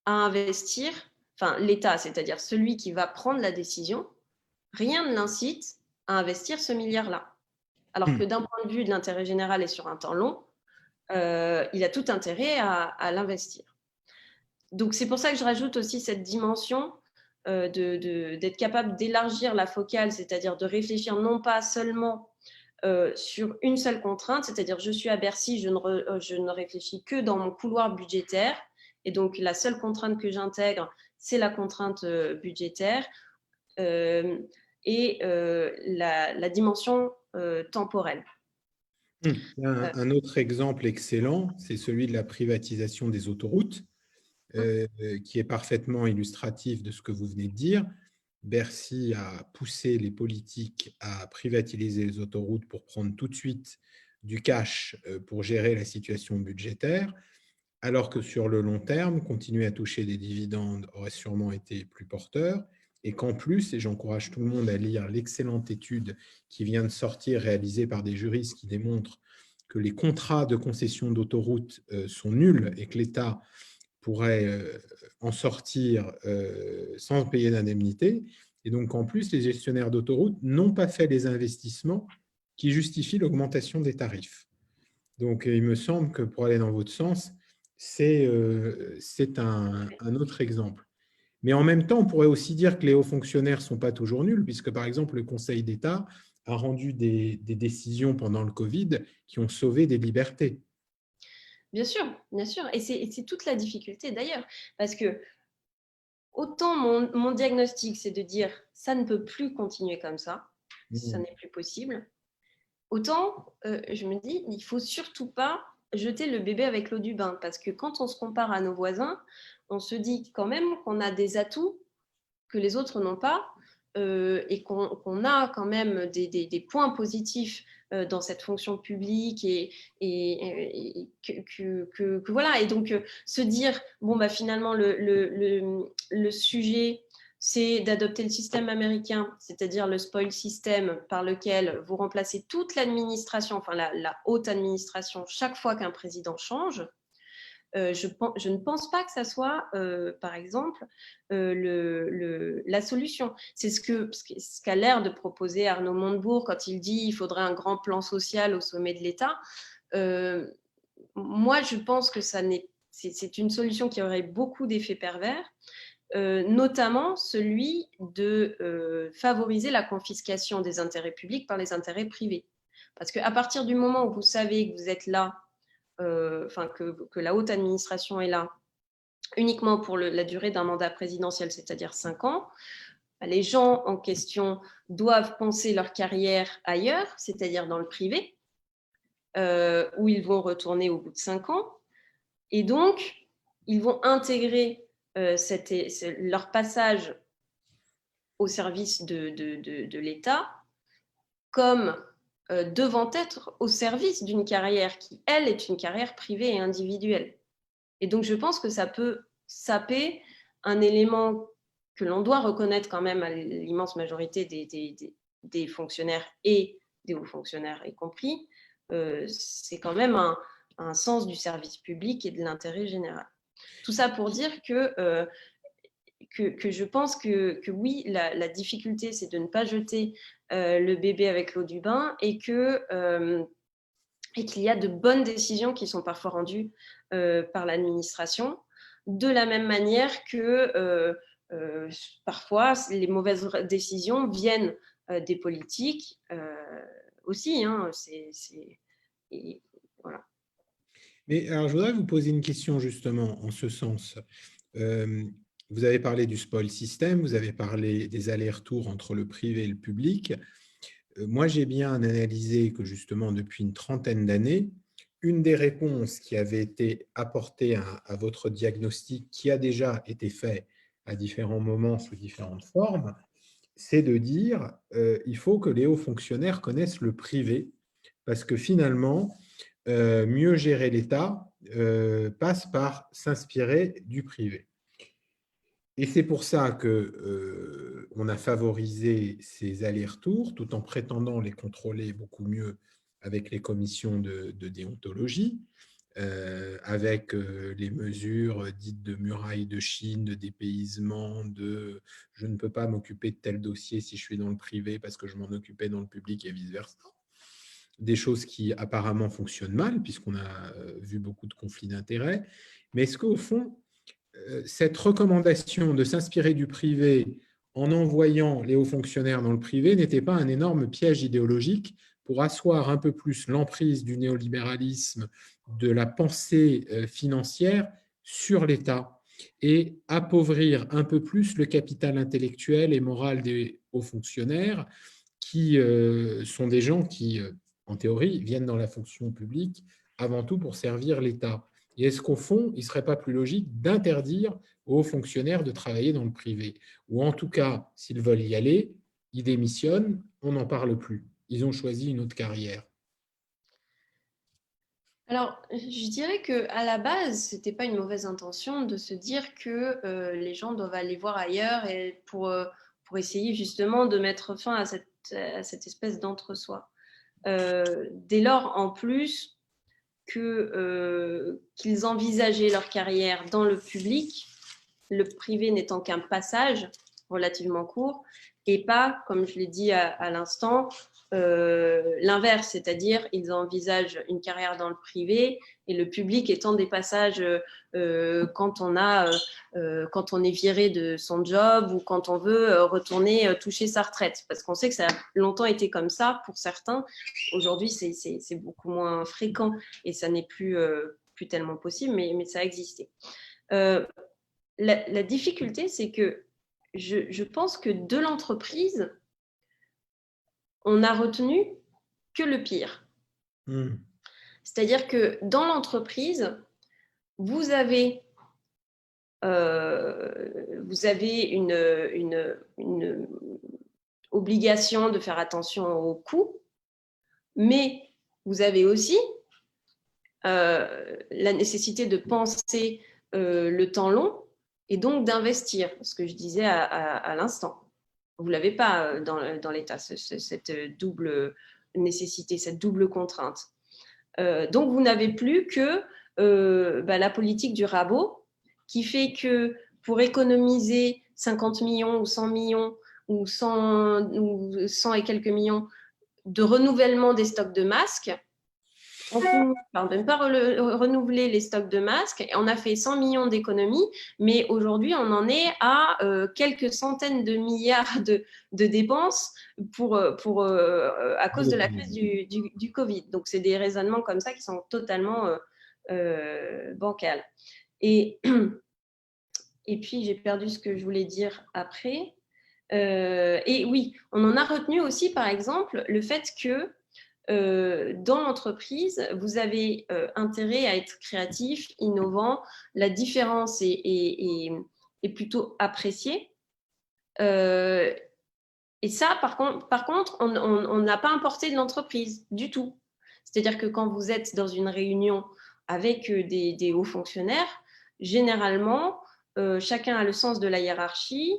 à investir, enfin l'État, c'est-à-dire celui qui va prendre la décision, rien ne l'incite à investir ce milliard-là. Alors que d'un point de vue de l'intérêt général et sur un temps long, il a tout intérêt à l'investir. Donc c'est pour ça que je rajoute aussi cette dimension d'être capable d'élargir la focale, c'est-à-dire de réfléchir non pas seulement sur une seule contrainte, c'est-à-dire je suis à Bercy, je ne réfléchis que dans mon couloir budgétaire, et donc la seule contrainte que j'intègre, c'est la contrainte budgétaire, et la dimension temporelle. Un autre exemple excellent, c'est celui de la privatisation des autoroutes, qui est parfaitement illustratif de ce que vous venez de dire. Bercy a poussé les politiques à privatiser les autoroutes pour prendre tout de suite du cash pour gérer la situation budgétaire, alors que sur le long terme, continuer à toucher des dividendes aurait sûrement été plus porteur, et qu'en plus, et j'encourage tout le monde à lire l'excellente étude qui vient de sortir, réalisée par des juristes, qui démontre que les contrats de concession d'autoroutes sont nuls et que l'État pourrait en sortir sans payer d'indemnité. Et donc, en plus, les gestionnaires d'autoroutes n'ont pas fait les investissements qui justifient l'augmentation des tarifs. Donc, il me semble que pour aller dans votre sens, c'est un autre exemple. Mais en même temps, on pourrait aussi dire que les hauts fonctionnaires ne sont pas toujours nuls, puisque par exemple, le Conseil d'État a rendu des décisions pendant le Covid qui ont sauvé des libertés. Bien sûr, bien sûr. Et c'est toute la difficulté d'ailleurs, parce que autant mon diagnostic, c'est de dire ça ne peut plus continuer comme ça n'est plus possible. Autant, je me dis, il ne faut surtout pas jeter le bébé avec l'eau du bain, parce que quand on se compare à nos voisins, on se dit quand même qu'on a des atouts que les autres n'ont pas, et qu'on a quand même des points positifs dans cette fonction publique et que voilà. Et donc, se dire, bon, bah, finalement, le sujet, c'est d'adopter le système américain, c'est-à-dire le spoil system par lequel vous remplacez toute l'administration, enfin la haute administration, chaque fois qu'un président change. Je ne pense pas que ça soit, par exemple, la solution. C'est ce qu'a l'air de proposer Arnaud Montebourg quand il dit qu'il faudrait un grand plan social au sommet de l'État. Moi, je pense que c'est une solution qui aurait beaucoup d'effets pervers, notamment celui de favoriser la confiscation des intérêts publics par les intérêts privés. Parce qu'à partir du moment où vous savez que vous êtes là, que la haute administration est là uniquement pour la durée d'un mandat présidentiel, c'est-à-dire 5 ans, les gens en question doivent penser leur carrière ailleurs, c'est-à-dire dans le privé, où ils vont retourner au bout de 5 ans. Et donc, ils vont intégrer leur passage au service de l'État comme devant être au service d'une carrière qui, elle, est une carrière privée et individuelle. Et donc, je pense que ça peut saper un élément que l'on doit reconnaître quand même à l'immense majorité des fonctionnaires et des hauts fonctionnaires y compris, c'est quand même un sens du service public et de l'intérêt général. Tout ça pour dire que je pense que oui, la difficulté, c'est de ne pas jeter le bébé avec l'eau du bain et qu'il y a de bonnes décisions qui sont parfois rendues par l'administration, de la même manière que parfois les mauvaises décisions viennent des politiques aussi. Hein, et voilà. Mais alors, je voudrais vous poser une question justement en ce sens. Vous avez parlé du spoil system, vous avez parlé des allers-retours entre le privé et le public. Moi, j'ai bien analysé que justement, depuis une trentaine d'années, une des réponses qui avait été apportée à votre diagnostic, qui a déjà été fait à différents moments sous différentes formes, c'est de dire il faut que les hauts fonctionnaires connaissent le privé, parce que finalement, mieux gérer l'État passe par s'inspirer du privé. Et c'est pour ça qu'on a favorisé ces allers-retours tout en prétendant les contrôler beaucoup mieux avec les commissions de déontologie, avec les mesures dites de muraille de Chine, de dépaysement, de je ne peux pas m'occuper de tel dossier si je suis dans le privé parce que je m'en occupais dans le public et vice-versa. Des choses qui apparemment fonctionnent mal puisqu'on a vu beaucoup de conflits d'intérêts. Mais est-ce qu'au fond, cette recommandation de s'inspirer du privé en envoyant les hauts fonctionnaires dans le privé n'était pas un énorme piège idéologique pour asseoir un peu plus l'emprise du néolibéralisme, de la pensée financière sur l'État et appauvrir un peu plus le capital intellectuel et moral des hauts fonctionnaires qui sont des gens qui, en théorie, viennent dans la fonction publique avant tout pour servir l'État. Et est-ce qu'au fond, il ne serait pas plus logique d'interdire aux fonctionnaires de travailler dans le privé? Ou en tout cas, s'ils veulent y aller, ils démissionnent, on n'en parle plus. Ils ont choisi une autre carrière. Alors, je dirais qu'à la base, ce n'était pas une mauvaise intention de se dire que les gens doivent aller voir ailleurs et pour essayer justement de mettre fin à cette espèce d'entre-soi. Dès lors, en plus, qu'ils envisageaient leur carrière dans le public, le privé n'étant qu'un passage relativement court, et pas, comme je l'ai dit à l'instant, l'inverse, c'est-à-dire ils envisagent une carrière dans le privé et le public étant des passages quand on est viré de son job ou quand on veut retourner toucher sa retraite. Parce qu'on sait que ça a longtemps été comme ça pour certains. Aujourd'hui, c'est beaucoup moins fréquent et ça n'est plus tellement possible, mais ça a existé. La difficulté, c'est que je pense que de l'entreprise, on n'a retenu que le pire. C'est-à-dire que dans l'entreprise, vous avez une obligation de faire attention aux coûts, mais vous avez aussi la nécessité de penser le temps long et donc d'investir, ce que je disais à l'instant. Vous ne l'avez pas dans l'État, cette double nécessité, cette double contrainte. Donc, vous n'avez plus que la politique du rabot qui fait que pour économiser 50 millions ou 100 millions ou 100 et quelques millions de renouvellement des stocks de masques, on finit par ne pas renouveler les stocks de masques. Et on a fait 100 millions d'économies, mais aujourd'hui, on en est à quelques centaines de milliards de dépenses à cause de la crise du Covid. Donc, c'est des raisonnements comme ça qui sont totalement bancals. Et puis, j'ai perdu ce que je voulais dire après. Et oui, on en a retenu aussi, par exemple, le fait que dans l'entreprise, vous avez intérêt à être créatif, innovant. La différence est plutôt appréciée. Et ça, par contre, on n'a pas importé de l'entreprise du tout. C'est-à-dire que quand vous êtes dans une réunion avec des hauts fonctionnaires, généralement, chacun a le sens de la hiérarchie,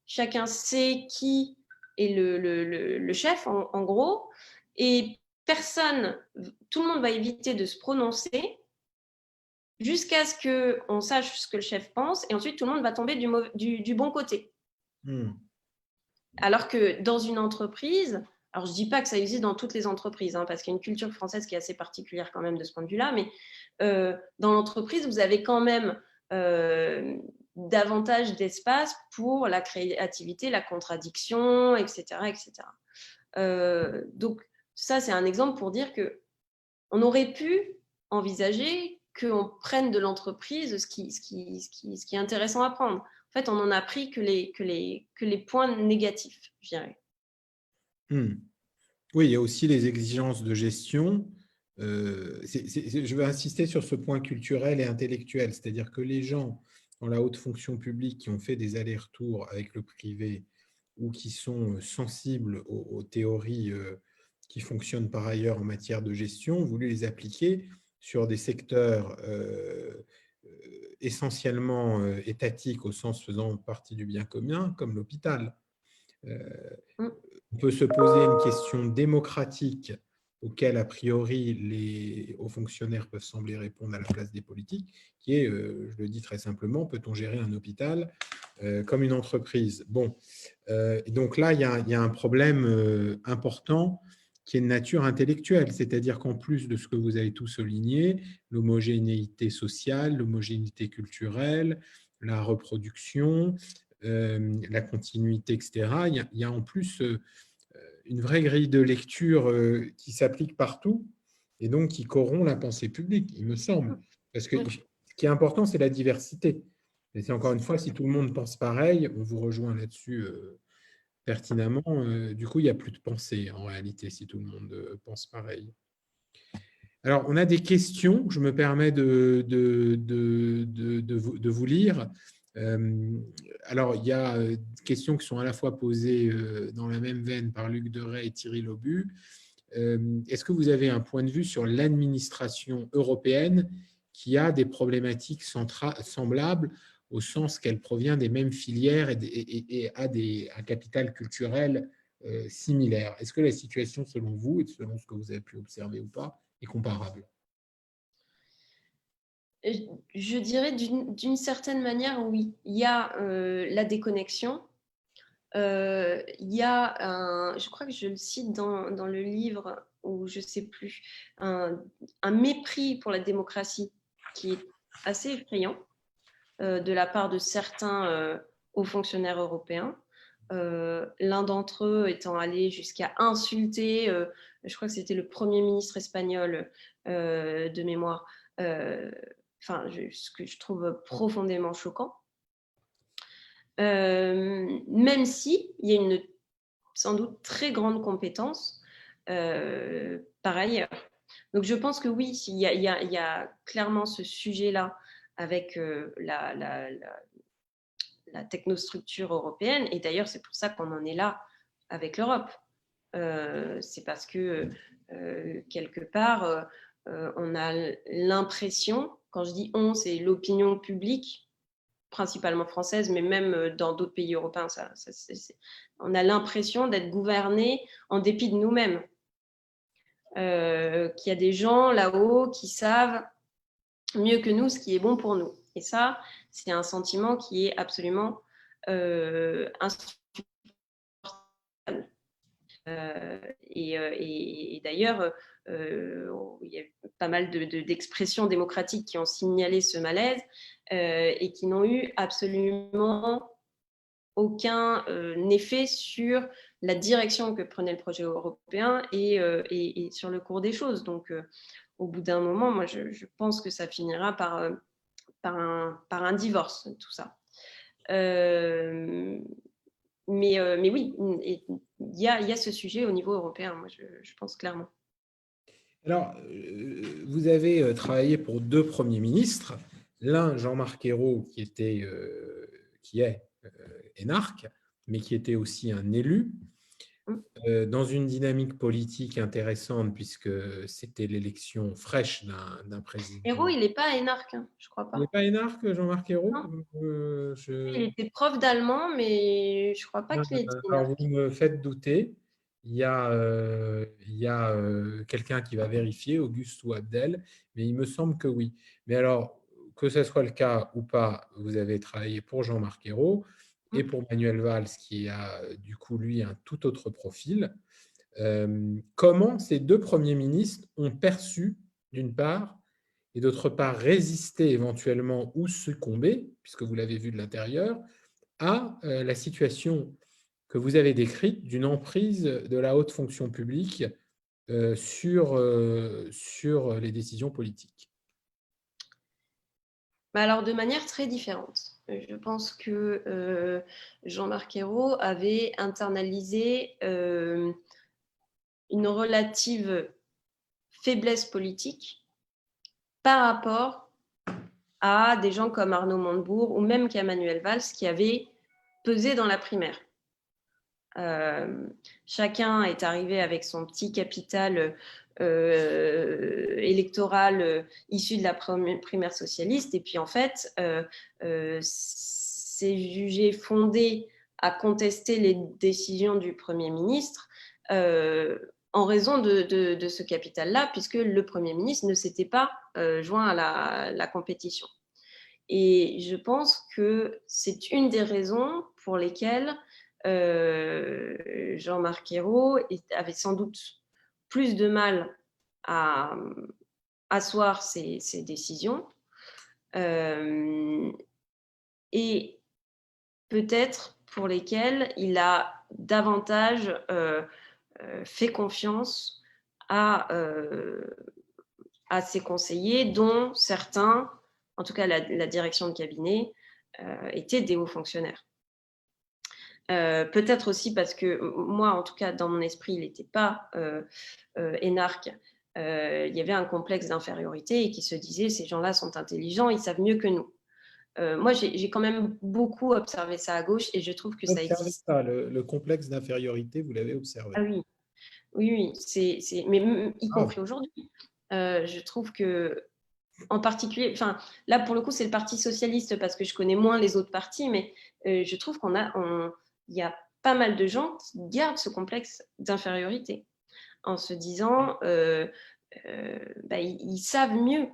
chacun sait qui est le chef, en gros, et tout le monde va éviter de se prononcer jusqu'à ce qu'on sache ce que le chef pense, et ensuite tout le monde va tomber du bon côté. Alors que dans une entreprise, alors je ne dis pas que ça existe dans toutes les entreprises, parce qu'il y a une culture française qui est assez particulière quand même de ce point de vue-là, mais dans l'entreprise, vous avez quand même davantage d'espace pour la créativité, la contradiction, etc. Donc ça, c'est un exemple pour dire qu'on aurait pu envisager qu'on prenne de l'entreprise ce qui est intéressant à prendre. En fait, on n'en a pris que les points négatifs, je dirais. Oui, il y a aussi les exigences de gestion. Je veux insister sur ce point culturel et intellectuel, c'est-à-dire que les gens dans la haute fonction publique qui ont fait des allers-retours avec le privé ou qui sont sensibles aux théories qui fonctionnent par ailleurs en matière de gestion, ont voulu les appliquer sur des secteurs essentiellement étatiques au sens faisant partie du bien commun, comme l'hôpital. On peut se poser une question démocratique auquel, a priori, les hauts fonctionnaires peuvent sembler répondre à la place des politiques, qui est, je le dis très simplement, peut-on gérer un hôpital comme une entreprise? Bon, et donc là, il y a un problème important qui est de nature intellectuelle, c'est-à-dire qu'en plus de ce que vous avez tout souligné, l'homogénéité sociale, l'homogénéité culturelle, la reproduction, la continuité, etc., il y a en plus une vraie grille de lecture qui s'applique partout et donc qui corrompt la pensée publique, il me semble. Parce que ce qui est important, c'est la diversité. Et c'est encore une fois, si tout le monde pense pareil, on vous rejoint là-dessus pertinemment, du coup, il n'y a plus de pensée en réalité, si tout le monde pense pareil. Alors, on a des questions, je me permets de vous lire. Alors, il y a des questions qui sont à la fois posées dans la même veine par Luc Deray et Thierry Lobu. Est-ce que vous avez un point de vue sur l'administration européenne qui a des problématiques semblables au sens qu'elle provient des mêmes filières et a un capital culturel similaire? Est-ce que la situation, selon vous, et selon ce que vous avez pu observer ou pas, est comparable? Je dirais d'une certaine manière, oui. Il y a la déconnexion. Il y a, je crois que je le cite dans le livre, ou je ne sais plus, un mépris pour la démocratie qui est assez effrayant de la part de certains hauts fonctionnaires européens. L'un d'entre eux étant allé jusqu'à insulter, je crois que c'était le Premier ministre espagnol de mémoire, ce que je trouve profondément choquant. Même si il y a sans doute très grande compétence par ailleurs. Donc je pense que oui, il y a clairement ce sujet-là avec la technostructure européenne, et d'ailleurs c'est pour ça qu'on en est là avec l'Europe. C'est parce que quelque part on a l'impression, quand je dis on, c'est l'opinion publique, principalement française, mais même dans d'autres pays européens, on a l'impression d'être gouverné en dépit de nous-mêmes. Qu'il y a des gens là-haut qui savent mieux que nous ce qui est bon pour nous. Et ça, c'est un sentiment qui est absolument insupportable. Et d'ailleurs, il y a pas mal d'expressions démocratiques qui ont signalé ce malaise et qui n'ont eu absolument aucun effet sur la direction que prenait le projet européen et sur le cours des choses. Donc, au bout d'un moment, moi, je pense que ça finira par un divorce, tout ça. Mais oui, il y a ce sujet au niveau européen, moi, je pense clairement. Alors, vous avez travaillé pour 2 premiers ministres. L'un, Jean-Marc Ayrault, qui est énarque, mais qui était aussi un élu. dans une dynamique politique intéressante, puisque c'était l'élection fraîche d'un Ayrault, président. il n'est pas énarque, hein, je crois Il n'est pas. pas énarque, Jean-Marc Ayrault? Non. Il était prof d'allemand, mais je ne crois pas qu'il était Alors, vous énarque. me faites douter. Il y a quelqu'un qui va vérifier, Auguste ou Abdel, mais il me semble que oui. Mais alors, que ce soit le cas ou pas, vous avez travaillé pour Jean-Marc Ayrault et pour Manuel Valls, qui a du coup, lui, un tout autre profil. Comment ces deux premiers ministres ont perçu, d'une part, et d'autre part, résisté éventuellement ou succomber, puisque vous l'avez vu de l'intérieur, à la situation que vous avez décrite d'une emprise de la haute fonction publique sur les décisions politiques. Alors, de manière très différente. Je pense que Jean-Marc Ayrault avait internalisé une relative faiblesse politique par rapport à des gens comme Arnaud Montebourg ou même qu'Emmanuel Valls qui avaient pesé dans la primaire. Chacun est arrivé avec son petit capital électoral issu de la primaire socialiste, et puis en fait, c'est jugé fondé à contester les décisions du Premier ministre en raison de ce capital-là, puisque le Premier ministre ne s'était pas joint à la compétition. Et je pense que c'est une des raisons pour lesquelles Jean-Marc Ayrault avait sans doute plus de mal à asseoir ses décisions et peut-être pour lesquelles il a davantage fait confiance à ses conseillers, dont certains, en tout cas la direction de cabinet, étaient des hauts fonctionnaires. Peut-être aussi parce que moi, en tout cas, dans mon esprit, il n'était pas énarque. Il y avait un complexe d'infériorité et qui se disait, ces gens-là sont intelligents, ils savent mieux que nous. Moi, j'ai quand même beaucoup observé ça à gauche et je trouve que ça Observez existe. ça, le complexe d'infériorité, vous l'avez observé. Ah oui, oui, mais y Ah, compris aujourd'hui. Je trouve que, en particulier, enfin, là pour le coup, c'est le Parti socialiste parce que je connais moins les autres partis, mais je trouve il y a pas mal de gens qui gardent ce complexe d'infériorité en se disant, ils savent mieux,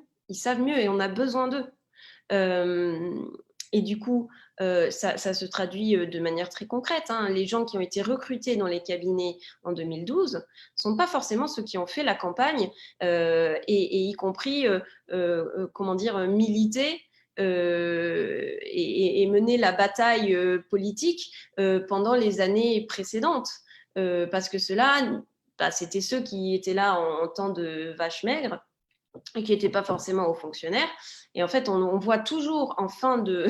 et on a besoin d'eux. Et du coup, ça se traduit de manière très concrète, hein. Les gens qui ont été recrutés dans les cabinets en 2012 ne sont pas forcément ceux qui ont fait la campagne et y compris, comment dire, militer et mener la bataille politique pendant les années précédentes. Parce que ceux-là, c'était ceux qui étaient là en temps de vache maigre et qui n'étaient pas forcément hauts fonctionnaires. Et en fait, on voit toujours en fin de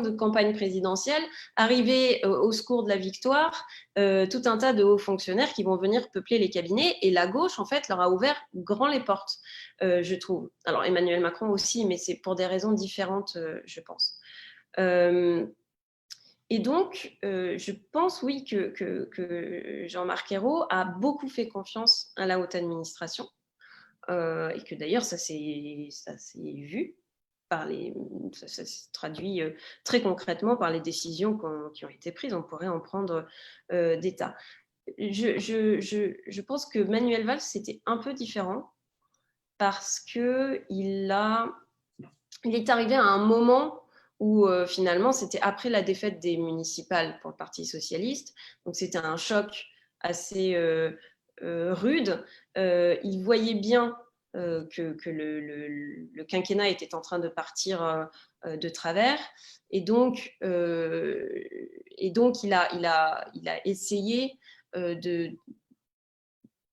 campagne présidentielle arriver au secours de la victoire tout un tas de hauts fonctionnaires qui vont venir peupler les cabinets. Et la gauche, en fait, leur a ouvert grand les portes, je trouve. Alors, Emmanuel Macron aussi, mais c'est pour des raisons différentes, je pense. Et donc, je pense, oui, que Jean-Marc Ayrault a beaucoup fait confiance à la haute administration. Et que d'ailleurs, ça s'est vu ça se traduit très concrètement par les décisions qui ont été prises. On pourrait en prendre des tas. Je pense que Manuel Valls, c'était un peu différent parce qu'il est arrivé à un moment où finalement, c'était après la défaite des municipales pour le Parti socialiste. Donc, c'était un choc assez rude. Il voyait bien que le quinquennat était en train de partir de travers. Et donc il a essayé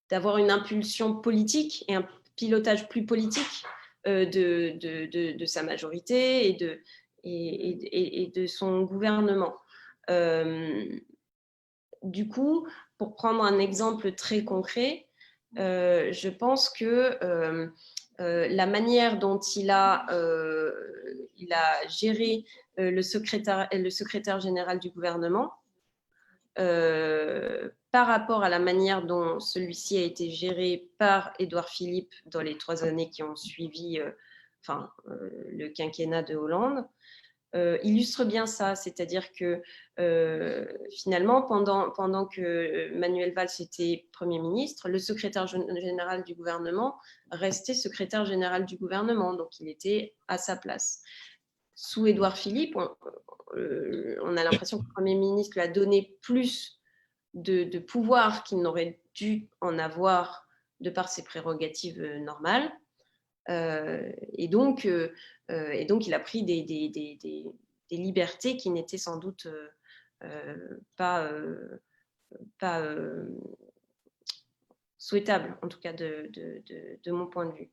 d'avoir une impulsion politique et un pilotage plus politique de sa majorité et de son gouvernement. Du coup, pour prendre un exemple très concret, je pense que la manière dont il a géré le secrétaire général du gouvernement par rapport à la manière dont celui-ci a été géré par Édouard Philippe dans les 3 années qui ont suivi le quinquennat de Hollande, illustre bien ça, c'est-à-dire que finalement, pendant que Manuel Valls était Premier ministre, le secrétaire général du gouvernement restait secrétaire général du gouvernement, donc il était à sa place. Sous Édouard Philippe, on a l'impression que le Premier ministre lui a donné plus de pouvoir qu'il n'aurait dû en avoir de par ses prérogatives normales. Et donc, il a pris des libertés qui n'étaient sans doute pas souhaitables, en tout cas de mon point de vue.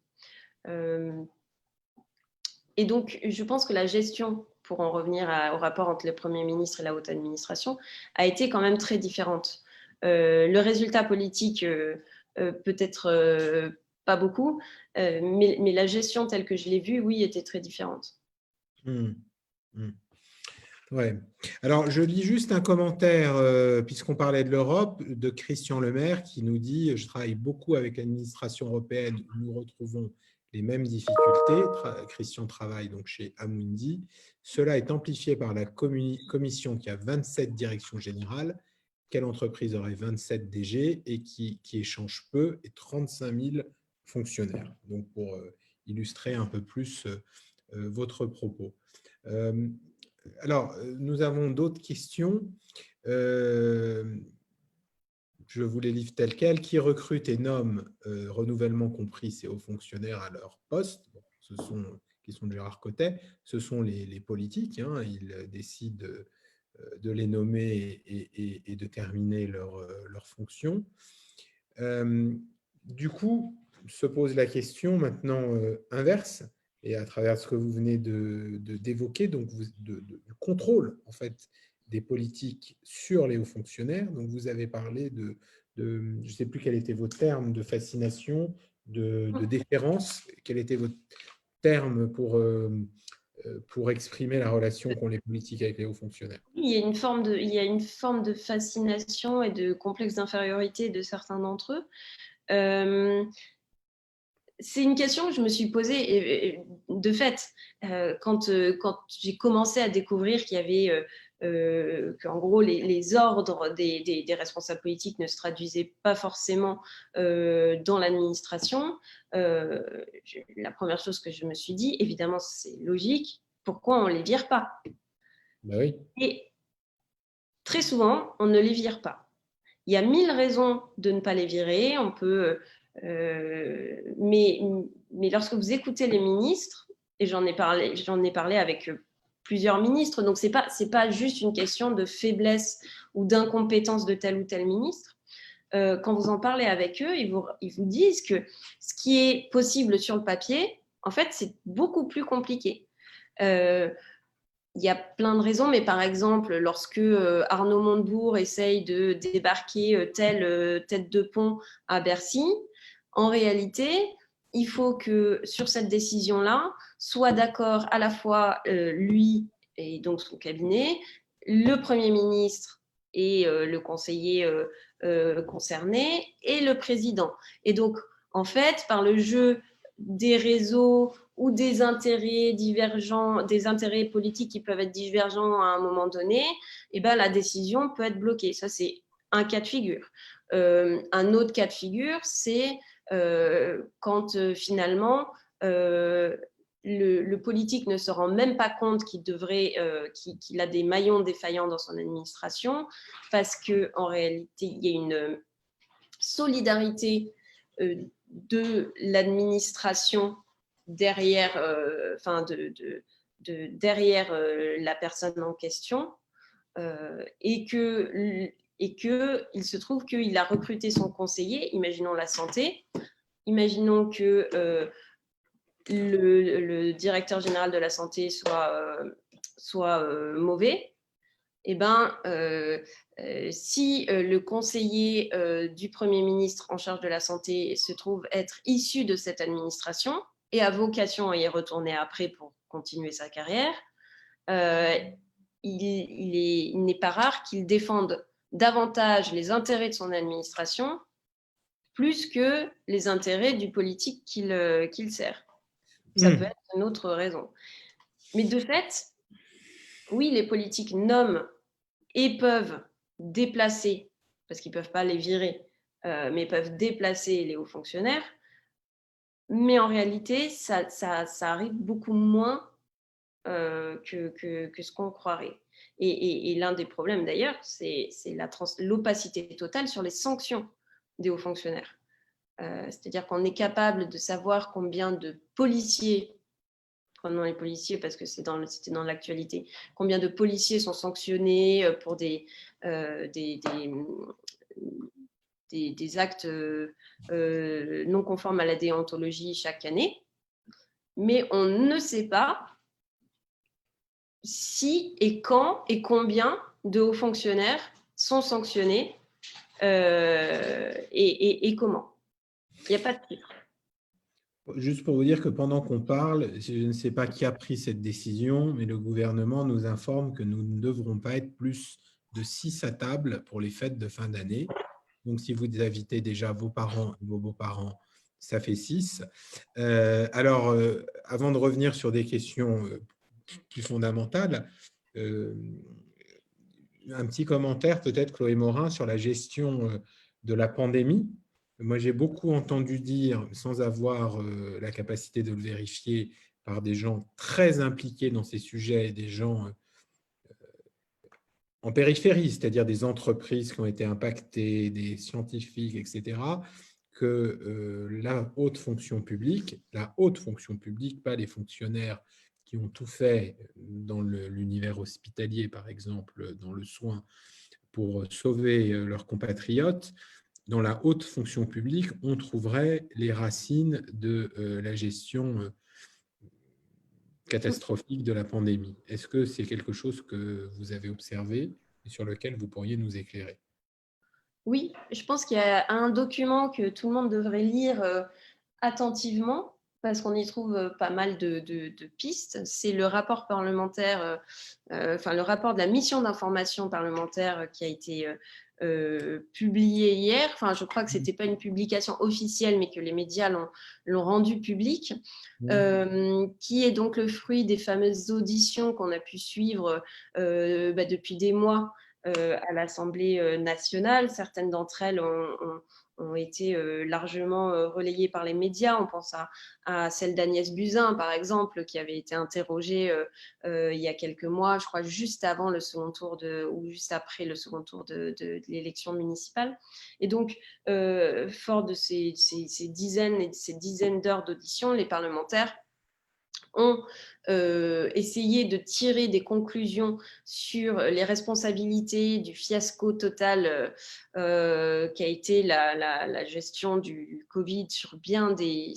Et donc, je pense que la gestion, pour en revenir au rapport entre le Premier ministre et la haute administration, a été quand même très différente. Le résultat politique, peut-être pas beaucoup, mais la gestion telle que je l'ai vue, oui, était très différente. Ouais. Alors, je lis juste un commentaire, puisqu'on parlait de l'Europe, de Christian Lemaire, qui nous dit « Je travaille beaucoup avec l'administration européenne où nous retrouvons les mêmes difficultés. » Christian travaille donc chez Amundi. « Cela est amplifié par la commission qui a 27 directions générales. Quelle entreprise aurait 27 DG et qui échange peu et 35 000 fonctionnaires ?» Donc, pour illustrer un peu plus votre propos. Alors, nous avons d'autres questions. Je vous les livre telles quelles. Qui recrute et nomme, renouvellement compris, ces hauts fonctionnaires à leur poste? Bon, ce sont questions de Gérard Cottet. Ce sont les politiques. Hein, ils décident de les nommer et de terminer leur fonction. Du coup, se pose la question maintenant inverse. Et à travers ce que vous venez d'évoquer, donc du contrôle en fait des politiques sur les hauts fonctionnaires. Donc vous avez parlé de je ne sais plus quel était votre terme, de fascination, de déférence. Quel était votre terme pour exprimer la relation qu'ont les politiques avec les hauts fonctionnaires? Il y a une forme de fascination et de complexe d'infériorité de certains d'entre eux. C'est une question que je me suis posée de fait quand j'ai commencé à découvrir qu'il y avait qu'en gros les ordres des responsables politiques ne se traduisaient pas forcément dans l'administration. La première chose que je me suis dit, évidemment c'est logique, pourquoi on ne les vire pas? Ben oui. Et très souvent, on ne les vire pas. Il y a 1000 raisons de ne pas les virer. On peut, mais lorsque vous écoutez les ministres, et j'en ai parlé avec plusieurs ministres, donc c'est pas juste une question de faiblesse ou d'incompétence de tel ou tel ministre. Quand vous en parlez avec eux, ils vous disent que ce qui est possible sur le papier, en fait, c'est beaucoup plus compliqué. Il y a plein de raisons, mais par exemple, lorsque Arnaud Montebourg essaye de débarquer telle tête de pont à Bercy, en réalité, il faut que sur cette décision-là, soit d'accord à la fois lui et donc son cabinet, le Premier ministre et le conseiller concerné et le président. Et donc, en fait, par le jeu des réseaux ou des intérêts divergents, des intérêts politiques qui peuvent être divergents à un moment donné, et ben, la décision peut être bloquée. Ça, c'est un cas de figure. Un autre cas de figure, c'est quand finalement le politique ne se rend même pas compte qu'il a des maillons défaillants dans son administration, parce qu'en réalité, il y a une solidarité de l'administration derrière, derrière la personne en question, et qu'il se trouve qu'il a recruté son conseiller, imaginons la santé, imaginons que le directeur général de la santé soit mauvais. Eh ben, si le conseiller du Premier ministre en charge de la santé se trouve être issu de cette administration et a vocation à y retourner après pour continuer sa carrière, il n'est pas rare qu'il défende davantage les intérêts de son administration plus que les intérêts du politique qu'il sert. Ça peut être une autre raison. Mais de fait, oui, les politiques nomment et peuvent déplacer, parce qu'ils ne peuvent pas les virer, mais peuvent déplacer les hauts fonctionnaires. Mais en réalité, ça arrive beaucoup moins que ce qu'on croirait. Et l'un des problèmes d'ailleurs, c'est l'opacité totale sur les sanctions des hauts fonctionnaires. C'est-à-dire qu'on est capable de savoir combien de policiers, prenons les policiers parce que c'était dans l'actualité, combien de policiers sont sanctionnés pour des actes non conformes à la déontologie chaque année, mais on ne sait pas si et quand et combien de hauts fonctionnaires sont sanctionnés et comment. Il n'y a pas de titre. Juste pour vous dire que pendant qu'on parle, je ne sais pas qui a pris cette décision, mais le gouvernement nous informe que nous ne devrons pas être plus de 6 à table pour les fêtes de fin d'année. Donc, si vous invitez déjà vos parents et vos beaux-parents, ça fait 6. Alors, avant de revenir sur des questions plus fondamentales, un petit commentaire peut-être, Chloé Morin, sur la gestion de la pandémie. Moi, j'ai beaucoup entendu dire, sans avoir la capacité de le vérifier, par des gens très impliqués dans ces sujets, des gens en périphérie, c'est-à-dire des entreprises qui ont été impactées, des scientifiques, etc., que la haute fonction publique, pas les fonctionnaires qui ont tout fait dans l'univers hospitalier, par exemple, dans le soin, pour sauver leurs compatriotes, dans la haute fonction publique, on trouverait les racines de la gestion catastrophique de la pandémie. Est-ce que c'est quelque chose que vous avez observé et sur lequel vous pourriez nous éclairer? Oui, je pense qu'il y a un document que tout le monde devrait lire attentivement parce qu'on y trouve pas mal de pistes. C'est le rapport parlementaire, le rapport de la mission d'information parlementaire qui a été publié hier. Enfin, je crois que ce n'était pas une publication officielle, mais que les médias l'ont rendu public, qui est donc le fruit des fameuses auditions qu'on a pu suivre depuis des mois à l'Assemblée nationale. Certaines d'entre elles ont été largement relayées par les médias. On pense à celle d'Agnès Buzyn, par exemple, qui avait été interrogée il y a quelques mois, je crois juste avant le second tour ou juste après le second tour de l'élection municipale. Et donc, fort de ces dizaines et de ces dizaines d'heures d'audition, les parlementaires ont essayé de tirer des conclusions sur les responsabilités du fiasco total qu'a été la gestion du Covid sur bien des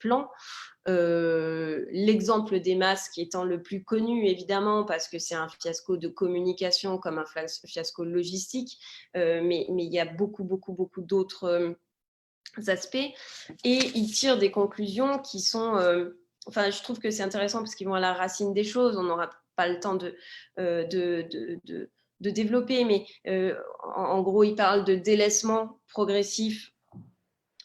plans. L'exemple des masques étant le plus connu, évidemment, parce que c'est un fiasco de communication comme un fiasco logistique, mais il y a beaucoup d'autres aspects. Et ils tirent des conclusions qui sont... je trouve que c'est intéressant parce qu'ils vont à la racine des choses. On n'aura pas le temps de développer, mais en gros, ils parlent de délaissement progressif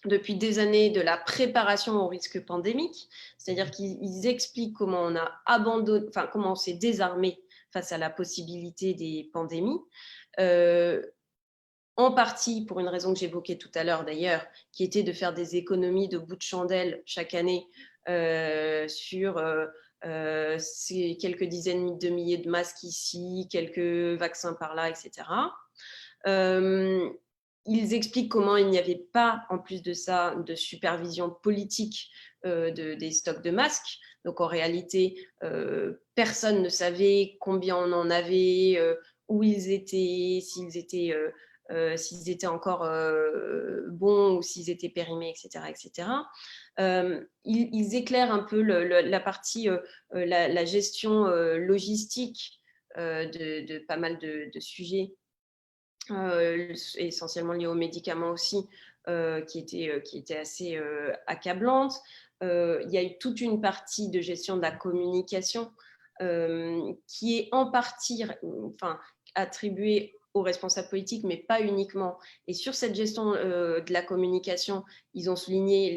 depuis des années de la préparation au risque pandémique, c'est-à-dire qu'ils expliquent comment on a abandonné, comment on s'est désarmé face à la possibilité des pandémies. En partie pour une raison que j'évoquais tout à l'heure d'ailleurs, qui était de faire des économies de bouts de chandelle chaque année sur ces quelques dizaines de milliers de masques ici, quelques vaccins par là, etc. Ils expliquent comment il n'y avait pas, en plus de ça, de supervision politique des stocks de masques. Donc en réalité, personne ne savait combien on en avait, où ils étaient, s'ils étaient encore bons ou s'ils étaient périmés, etc. etc. Ils éclairent un peu la partie, la gestion logistique de pas mal de sujets, essentiellement liées aux médicaments aussi, qui était assez accablante. Il y a eu toute une partie de gestion de la communication qui est en partie attribuée aux responsables politiques, mais pas uniquement. Et sur cette gestion de la communication, ils ont souligné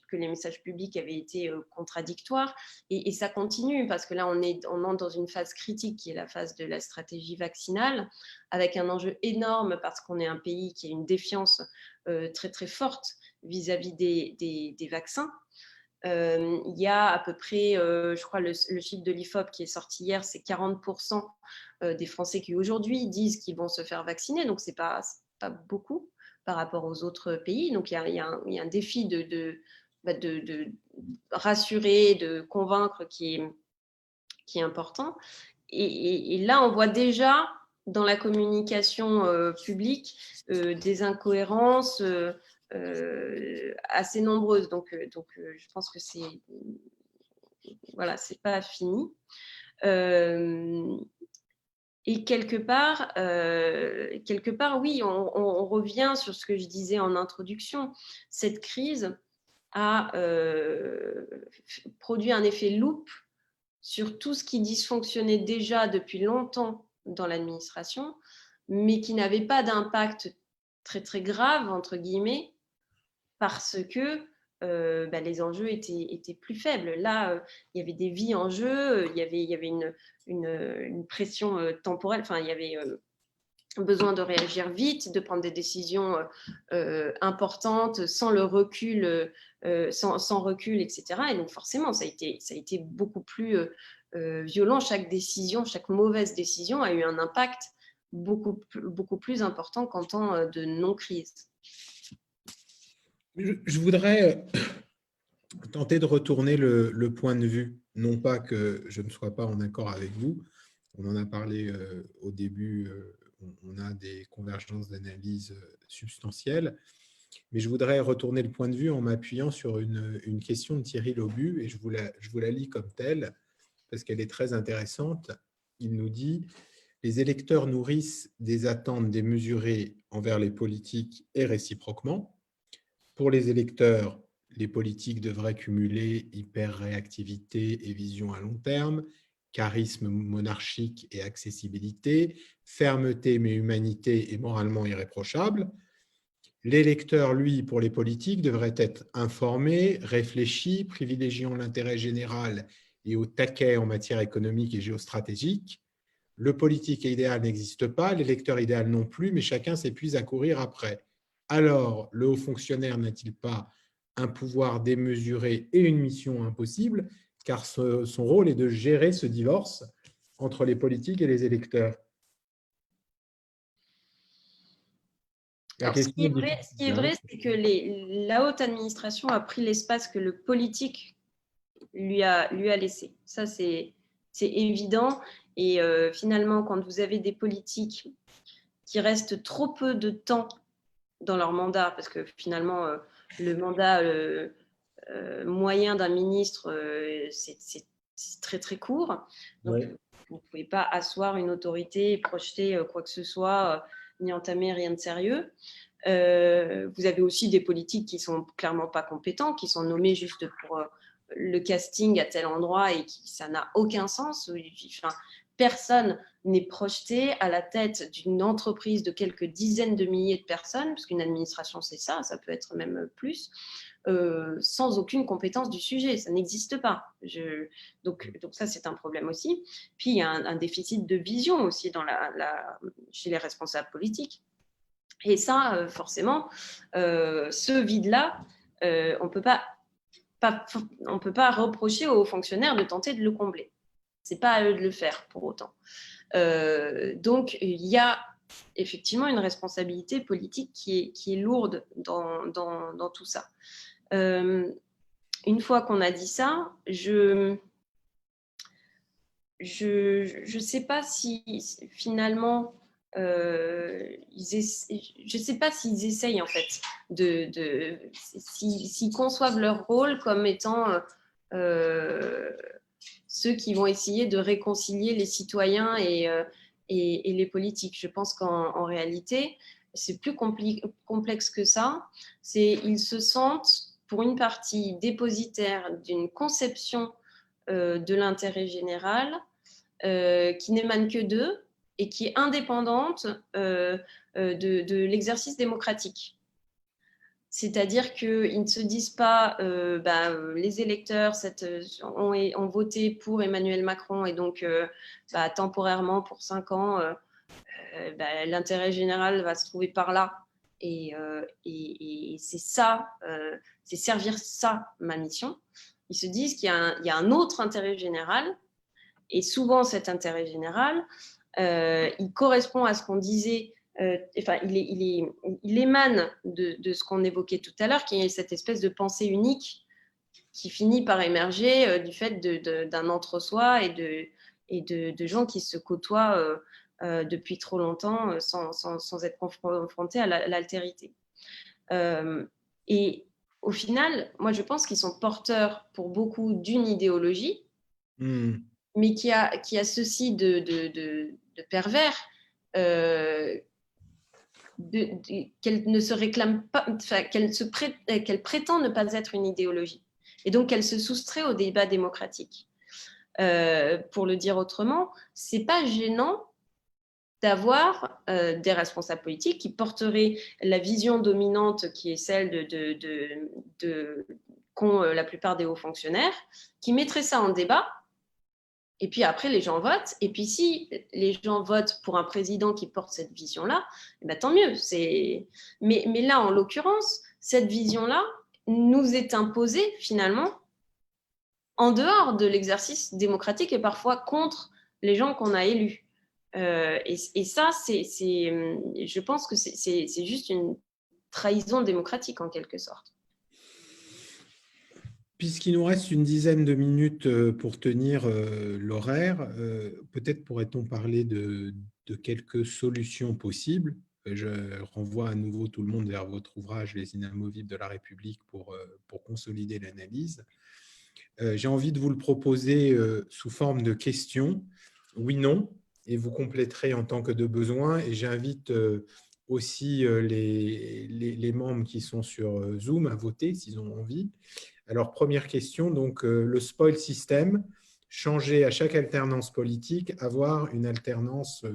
que les messages publics avaient été contradictoires. Et ça continue, parce que là, on entre dans une phase critique, qui est la phase de la stratégie vaccinale, avec un enjeu énorme, parce qu'on est un pays qui a une défiance très, très forte vis-à-vis des vaccins. Il y a à peu près, je crois, le chiffre de l'IFOP qui est sorti hier, c'est 40% des Français qui aujourd'hui disent qu'ils vont se faire vacciner, donc c'est pas beaucoup par rapport aux autres pays. Donc il y a un défi de rassurer, de convaincre qui est important. Et là, on voit déjà dans la communication publique des incohérences assez nombreuses. Donc je pense que c'est pas fini. Et quelque part, oui, on revient sur ce que je disais en introduction. Cette crise a produit un effet loupe sur tout ce qui dysfonctionnait déjà depuis longtemps dans l'administration, mais qui n'avait pas d'impact très, très grave, entre guillemets, parce que les enjeux étaient plus faibles. Là, il y avait des vies en jeu, il y avait une pression temporelle, enfin, il y avait besoin de réagir vite, de prendre des décisions importantes, sans le recul, sans recul, etc. Et donc forcément, ça a été beaucoup plus violent. Chaque décision, chaque mauvaise décision a eu un impact beaucoup plus important qu'en temps de non-crise. Je voudrais tenter de retourner le point de vue, non pas que je ne sois pas en accord avec vous, on en a parlé au début, on a des convergences d'analyse substantielles, mais je voudrais retourner le point de vue en m'appuyant sur une question de Thierry Laubu, et je vous la lis comme telle, parce qu'elle est très intéressante. Il nous dit « Les électeurs nourrissent des attentes démesurées envers les politiques et réciproquement. Pour les électeurs, les politiques devraient cumuler hyper-réactivité et vision à long terme, charisme monarchique et accessibilité, fermeté mais humanité et moralement irréprochable. L'électeur, lui, pour les politiques, devrait être informé, réfléchi, privilégiant l'intérêt général et au taquet en matière économique et géostratégique. Le politique idéal n'existe pas, l'électeur idéal non plus, mais chacun s'épuise à courir après. Alors, le haut fonctionnaire n'a-t-il pas un pouvoir démesuré et une mission impossible, car son rôle est de gérer ce divorce entre les politiques et les électeurs. » Alors, ce qui est vrai, c'est que la haute administration a pris l'espace que le politique lui a laissé. Ça, c'est évident. Et finalement, quand vous avez des politiques qui restent trop peu de temps dans leur mandat, parce que finalement, le mandat moyen d'un ministre, c'est très, très court. Donc, ouais. Vous ne pouvez pas asseoir une autorité et projeter quoi que ce soit, ni entamer rien de sérieux. Vous avez aussi des politiques qui ne sont clairement pas compétents, qui sont nommés juste pour le casting à tel endroit et ça n'a aucun sens. Enfin, personne n'est projeté à la tête d'une entreprise de quelques dizaines de milliers de personnes, parce qu'une administration, c'est ça, ça peut être même plus, sans aucune compétence du sujet. Ça n'existe pas. Donc ça, c'est un problème aussi. Puis, il y a un déficit de vision aussi chez les responsables politiques. Et ça, forcément, ce vide-là, on ne peut pas reprocher aux fonctionnaires de tenter de le combler. Ce n'est pas à eux de le faire pour autant. Donc, il y a effectivement une responsabilité politique qui est lourde dans tout ça. Une fois qu'on a dit ça, je sais pas si finalement je ne sais pas s'ils essayent en fait s'ils conçoivent leur rôle comme étant ceux qui vont essayer de réconcilier les citoyens et les politiques. Je pense qu'en réalité, c'est plus complexe que ça. Ils se sentent, pour une partie, dépositaires d'une conception de l'intérêt général qui n'émane que d'eux, et qui est indépendante de l'exercice démocratique. C'est-à-dire qu'ils ne se disent pas les électeurs ont voté pour Emmanuel Macron et donc temporairement pour 5 ans, l'intérêt général va se trouver par là. Et c'est ça, c'est servir ça ma mission. Ils se disent qu'il y a un autre intérêt général, et souvent cet intérêt général, il correspond à ce qu'on disait, il émane de ce qu'on évoquait tout à l'heure, qui est cette espèce de pensée unique qui finit par émerger du fait d'un entre-soi et de gens qui se côtoient depuis trop longtemps sans être confrontés à l'altérité. Et au final, moi je pense qu'ils sont porteurs pour beaucoup d'une idéologie, mais qui a ceci de pervers, qu'elle ne se réclame pas, qu'elle prétend ne pas être une idéologie. Et donc qu'elle se soustrait au débat démocratique. Pour le dire autrement, c'est pas gênant d'avoir des responsables politiques qui porteraient la vision dominante qui est celle qu'ont la plupart des hauts fonctionnaires, qui mettraient ça en débat. Et puis après, les gens votent. Et puis si les gens votent pour un président qui porte cette vision-là, tant mieux. Mais là, en l'occurrence, cette vision-là nous est imposée finalement en dehors de l'exercice démocratique et parfois contre les gens qu'on a élus. Et ça, je pense que c'est juste une trahison démocratique en quelque sorte. Puisqu'il nous reste une dizaine de minutes pour tenir l'horaire, peut-être pourrait-on parler de quelques solutions possibles. Je renvoie à nouveau tout le monde vers votre ouvrage « Les inamovibles de la République » pour consolider l'analyse. J'ai envie de vous le proposer sous forme de questions, oui, non, et vous compléterez en tant que de besoin. Et j'invite aussi les membres qui sont sur Zoom à voter s'ils ont envie. Alors, première question, donc le spoil system, changer à chaque alternance politique, avoir une alternance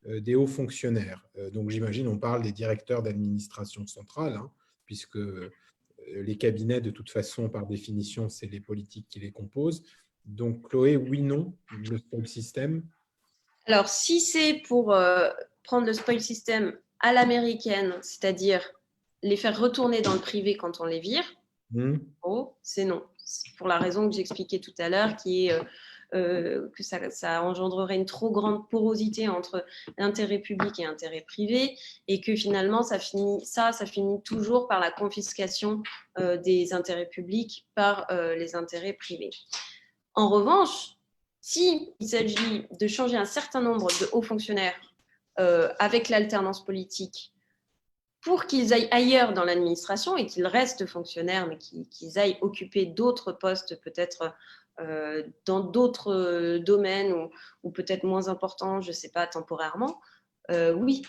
des hauts fonctionnaires. Donc, j'imagine, on parle des directeurs d'administration centrale, puisque les cabinets, de toute façon, par définition, c'est les politiques qui les composent. Donc, Chloé, oui, non, le spoil system? Alors, si c'est pour prendre le spoil system à l'américaine, c'est-à-dire les faire retourner dans le privé quand on les vire, c'est non. Pour la raison que j'expliquais tout à l'heure, qui est que ça engendrerait une trop grande porosité entre intérêt public et intérêt privé, et que finalement, ça finit toujours par la confiscation des intérêts publics par les intérêts privés. En revanche, s'il s'agit de changer un certain nombre de hauts fonctionnaires avec l'alternance politique pour qu'ils aillent ailleurs dans l'administration et qu'ils restent fonctionnaires, mais qu'ils aillent occuper d'autres postes, peut-être dans d'autres domaines ou peut-être moins importants, je ne sais pas, temporairement, oui,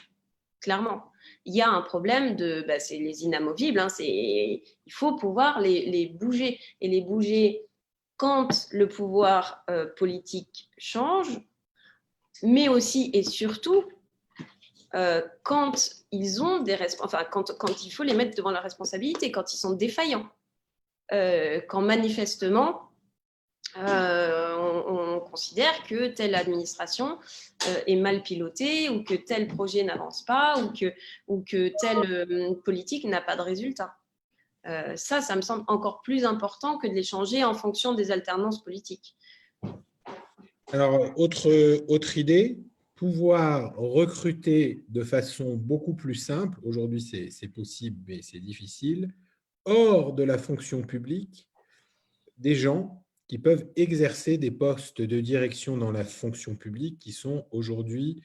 clairement. Il y a un problème c'est les inamovibles, il faut pouvoir les bouger, et les bouger quand le pouvoir politique change, mais aussi et surtout quand ils ont quand il faut les mettre devant la responsabilité, quand ils sont défaillants, quand manifestement on considère que telle administration est mal pilotée, ou que tel projet n'avance pas, ou que telle politique n'a pas de résultat. Ça me semble encore plus important que de les changer en fonction des alternances politiques. Alors, autre idée, pouvoir recruter de façon beaucoup plus simple, aujourd'hui c'est possible mais c'est difficile, hors de la fonction publique, des gens qui peuvent exercer des postes de direction dans la fonction publique qui sont aujourd'hui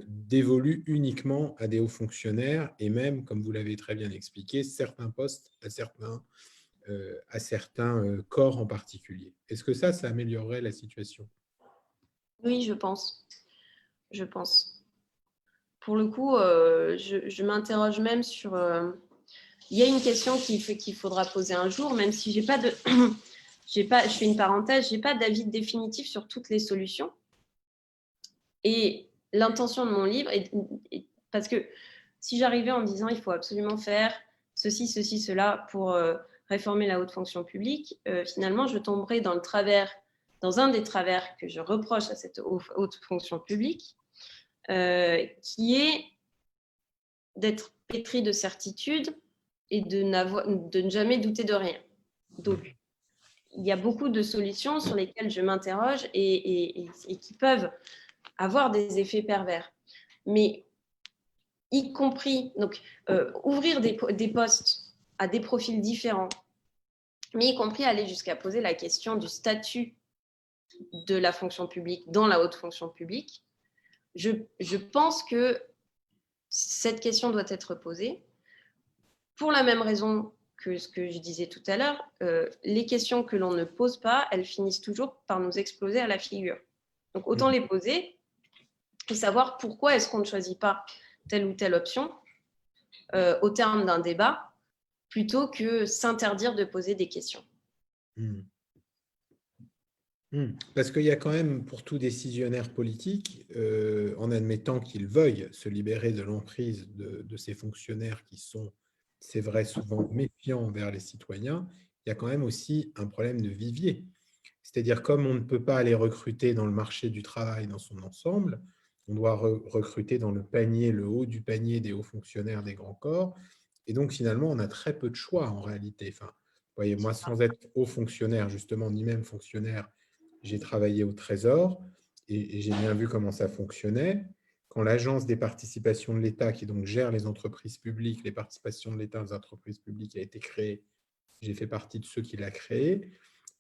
dévolus uniquement à des hauts fonctionnaires, et même, comme vous l'avez très bien expliqué, certains postes à certains corps en particulier. Est-ce que ça améliorerait la situation? Oui, je pense. Pour le coup, je m'interroge même sur... il y a une question qu'il faudra poser un jour, même si j'ai pas de... je fais une parenthèse, je n'ai pas d'avis définitif sur toutes les solutions. Et l'intention de mon livre, parce que si j'arrivais en me disant il faut absolument faire ceci, ceci, cela pour réformer la haute fonction publique, finalement, je tomberais dans un des travers que je reproche à cette haute fonction publique, qui est d'être pétri de certitude et de ne jamais douter de rien. Donc, il y a beaucoup de solutions sur lesquelles je m'interroge et qui peuvent avoir des effets pervers. Mais y compris, donc, ouvrir des postes à des profils différents, mais y compris aller jusqu'à poser la question du statut de la fonction publique dans la haute fonction publique, je pense que cette question doit être posée pour la même raison que ce que je disais tout à l'heure. Les questions que l'on ne pose pas, elles finissent toujours par nous exploser à la figure. Donc autant les poser et savoir pourquoi est-ce qu'on ne choisit pas telle ou telle option au terme d'un débat, plutôt que s'interdire de poser des questions. Parce qu'il y a quand même, pour tout décisionnaire politique, en admettant qu'il veuille se libérer de l'emprise de ces fonctionnaires qui sont, c'est vrai, souvent méfiants envers les citoyens, il y a quand même aussi un problème de vivier. C'est-à-dire, comme on ne peut pas aller recruter dans le marché du travail dans son ensemble, on doit recruter dans le panier, le haut du panier des hauts fonctionnaires des grands corps. Et donc, finalement, on a très peu de choix en réalité. Enfin, vous voyez, moi, sans être haut fonctionnaire, justement, ni même fonctionnaire, j'ai travaillé au Trésor et j'ai bien vu comment ça fonctionnait. Quand l'Agence des participations de l'État, qui donc gère les entreprises publiques, les participations de l'État aux entreprises publiques, a été créée, j'ai fait partie de ceux qui l'ont créée.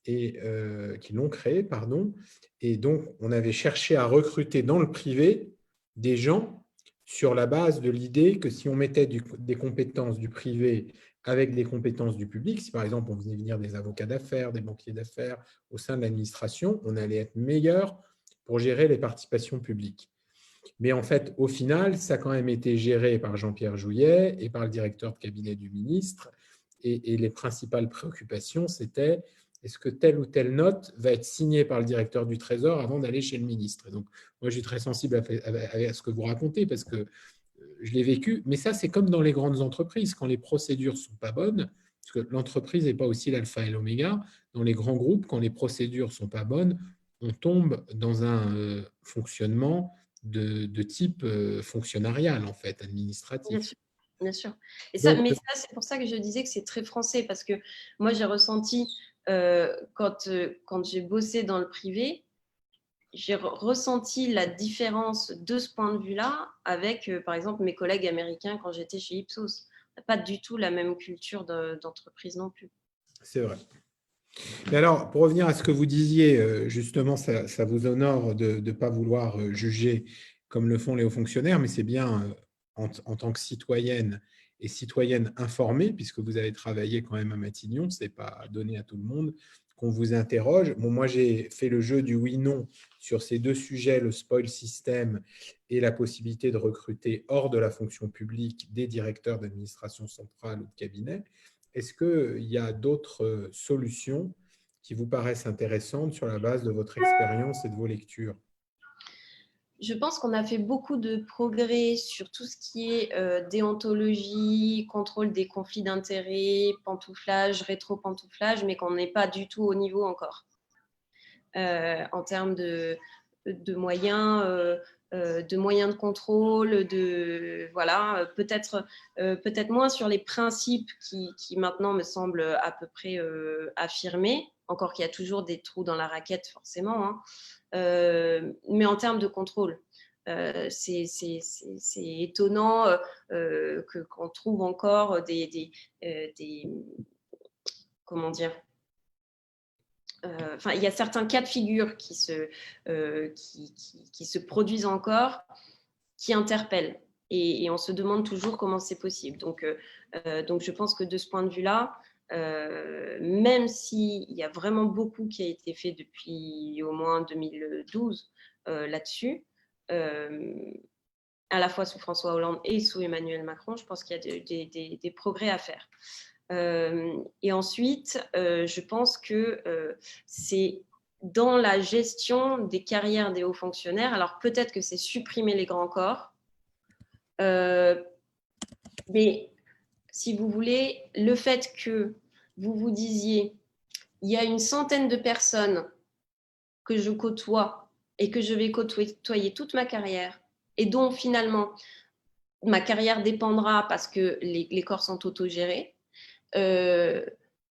Qui l'ont créé, pardon. Et donc, on avait cherché à recruter dans le privé des gens sur la base de l'idée que si on mettait des compétences du privé avec des compétences du public, si par exemple on faisait venir des avocats d'affaires, des banquiers d'affaires au sein de l'administration, on allait être meilleur pour gérer les participations publiques. Mais en fait, au final, ça a quand même été géré par Jean-Pierre Jouyet et par le directeur de cabinet du ministre. Et les principales préoccupations, c'était est-ce que telle ou telle note va être signée par le directeur du Trésor avant d'aller chez le ministre. Et donc, moi, je suis très sensible à ce que vous racontez parce que je l'ai vécu. Mais ça, c'est comme dans les grandes entreprises. Quand les procédures ne sont pas bonnes, parce que l'entreprise n'est pas aussi l'alpha et l'oméga, dans les grands groupes, quand les procédures ne sont pas bonnes, on tombe dans un fonctionnement de type fonctionnarial, en fait, administratif. Bien sûr. Bien sûr. Et Donc, mais ça, c'est pour ça que je disais que c'est très français, parce que moi, j'ai ressenti, quand j'ai bossé dans le privé, j'ai ressenti la différence de ce point de vue-là avec, par exemple, mes collègues américains quand j'étais chez Ipsos. On n'a pas du tout la même culture d'entreprise non plus. c'est vrai. Mais alors, pour revenir à ce que vous disiez, justement, ça vous honore de ne pas vouloir juger comme le font les hauts fonctionnaires, mais c'est bien en tant que citoyenne et citoyenne informée, puisque vous avez travaillé quand même à Matignon, ce n'est pas donné à tout le monde, qu'on vous interroge. Bon, moi, j'ai fait le jeu du oui-non sur ces deux sujets, le spoil system et la possibilité de recruter hors de la fonction publique des directeurs d'administration centrale ou de cabinet. Est-ce qu'il y a d'autres solutions qui vous paraissent intéressantes sur la base de votre expérience et de vos lectures? Je pense qu'on a fait beaucoup de progrès sur tout ce qui est déontologie, contrôle des conflits d'intérêts, pantouflage, rétro-pantouflage, mais qu'on n'est pas du tout au niveau encore. En termes de moyens, de moyens de contrôle, peut-être moins sur les principes qui maintenant me semblent à peu près affirmés, encore qu'il y a toujours des trous dans la raquette forcément, hein. Mais en termes de contrôle, c'est étonnant qu'on trouve encore des comment dire, il y a certains cas de figure qui se produisent encore, qui interpellent. Et on se demande toujours comment c'est possible. Donc, je pense que de ce point de vue-là, même s'il y a vraiment beaucoup qui a été fait depuis au moins 2012 là-dessus, à la fois sous François Hollande et sous Emmanuel Macron, je pense qu'il y a des progrès à faire. Et ensuite, je pense que c'est dans la gestion des carrières des hauts fonctionnaires. Alors peut-être que c'est supprimer les grands corps, mais si vous voulez, le fait que vous vous disiez, il y a une centaine de personnes que je côtoie et que je vais côtoyer toute ma carrière, et dont finalement ma carrière dépendra parce que les corps sont autogérés.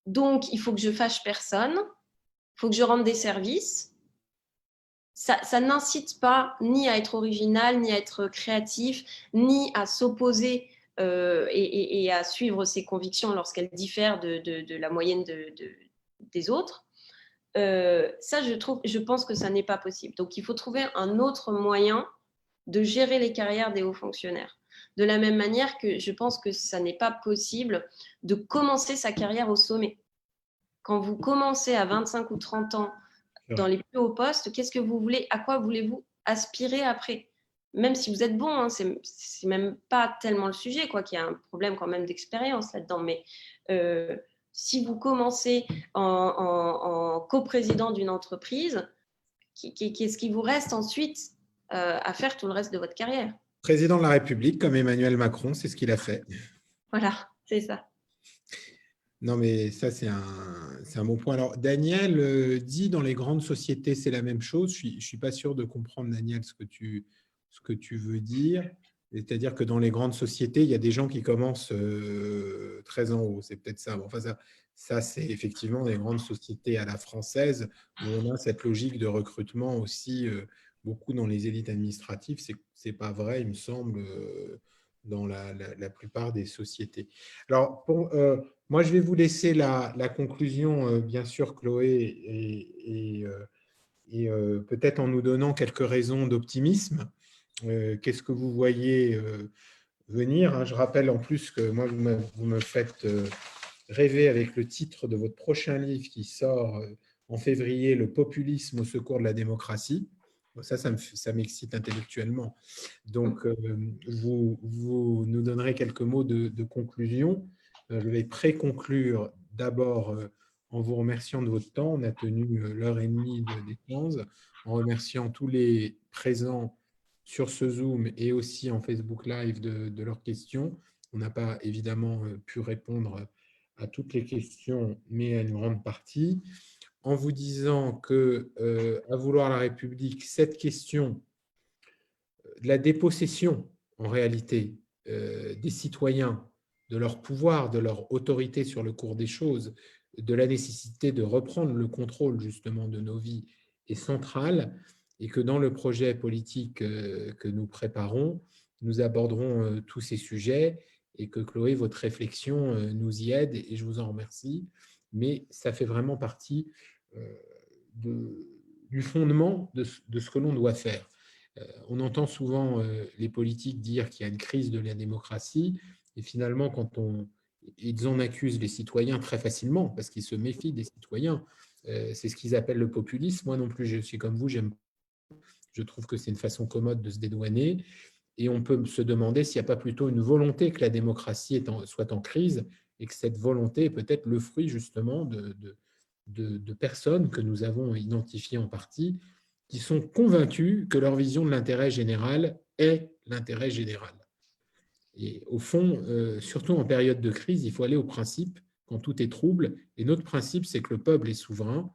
Donc, il faut que je fâche personne, il faut que je rende des services. Ça n'incite pas ni à être original, ni à être créatif, ni à s'opposer et à suivre ses convictions lorsqu'elles diffèrent de la moyenne des autres. Ça, je pense que ça n'est pas possible. Donc, il faut trouver un autre moyen de gérer les carrières des hauts fonctionnaires. De la même manière que je pense que ça n'est pas possible de commencer sa carrière au sommet. Quand vous commencez à 25 ou 30 ans dans les plus hauts postes, qu'est-ce que vous voulez, à quoi voulez-vous aspirer après? Même si vous êtes bon, hein, c'est même pas tellement le sujet, quoi, qu'il y a un problème quand même d'expérience là-dedans. Mais si vous commencez en coprésident d'une entreprise, qu'est-ce qui vous reste ensuite à faire tout le reste de votre carrière? Président de la République, comme Emmanuel Macron, c'est ce qu'il a fait. Voilà, c'est ça. Non, mais ça, c'est un bon point. Alors, Daniel dit dans les grandes sociétés, c'est la même chose. Je ne suis pas sûr de comprendre, Daniel, ce que tu veux dire. C'est-à-dire que dans les grandes sociétés, il y a des gens qui commencent très en haut. C'est peut-être ça. Bon, enfin, ça c'est effectivement des grandes sociétés à la française où on a cette logique de recrutement aussi beaucoup dans les élites administratives. Ce n'est pas vrai, il me semble, dans la plupart des sociétés. Alors, moi, je vais vous laisser la conclusion, bien sûr, Chloé, et peut-être en nous donnant quelques raisons d'optimisme. Qu'est-ce que vous voyez venir? Je rappelle en plus que moi, vous me faites rêver avec le titre de votre prochain livre qui sort en février, Le populisme au secours de la démocratie. Ça m'excite intellectuellement. Donc, vous nous donnerez quelques mots de conclusion. Je vais pré-conclure d'abord en vous remerciant de votre temps. On a tenu l'heure et demie d'échange, en remerciant tous les présents sur ce Zoom et aussi en Facebook Live de leurs questions. On n'a pas évidemment pu répondre à toutes les questions, mais à une grande partie. En vous disant que, à vouloir la République, cette question de la dépossession, en réalité, des citoyens, de leur pouvoir, de leur autorité sur le cours des choses, de la nécessité de reprendre le contrôle justement de nos vies est centrale, et que dans le projet politique que nous préparons, nous aborderons tous ces sujets, et que Chloé, votre réflexion nous y aide, et je vous en remercie, mais ça fait vraiment partie du fondement de ce que l'on doit faire. On entend souvent les politiques dire qu'il y a une crise de la démocratie, et finalement, ils en accusent les citoyens très facilement, parce qu'ils se méfient des citoyens. C'est ce qu'ils appellent le populisme. Moi non plus, je suis comme vous, je trouve que c'est une façon commode de se dédouaner, et on peut se demander s'il n'y a pas plutôt une volonté que la démocratie soit en crise, et que cette volonté est peut-être le fruit justement de personnes que nous avons identifiées en partie, qui sont convaincus que leur vision de l'intérêt général est l'intérêt général. Et au fond, surtout en période de crise, il faut aller au principe quand tout est trouble. Et notre principe, c'est que le peuple est souverain,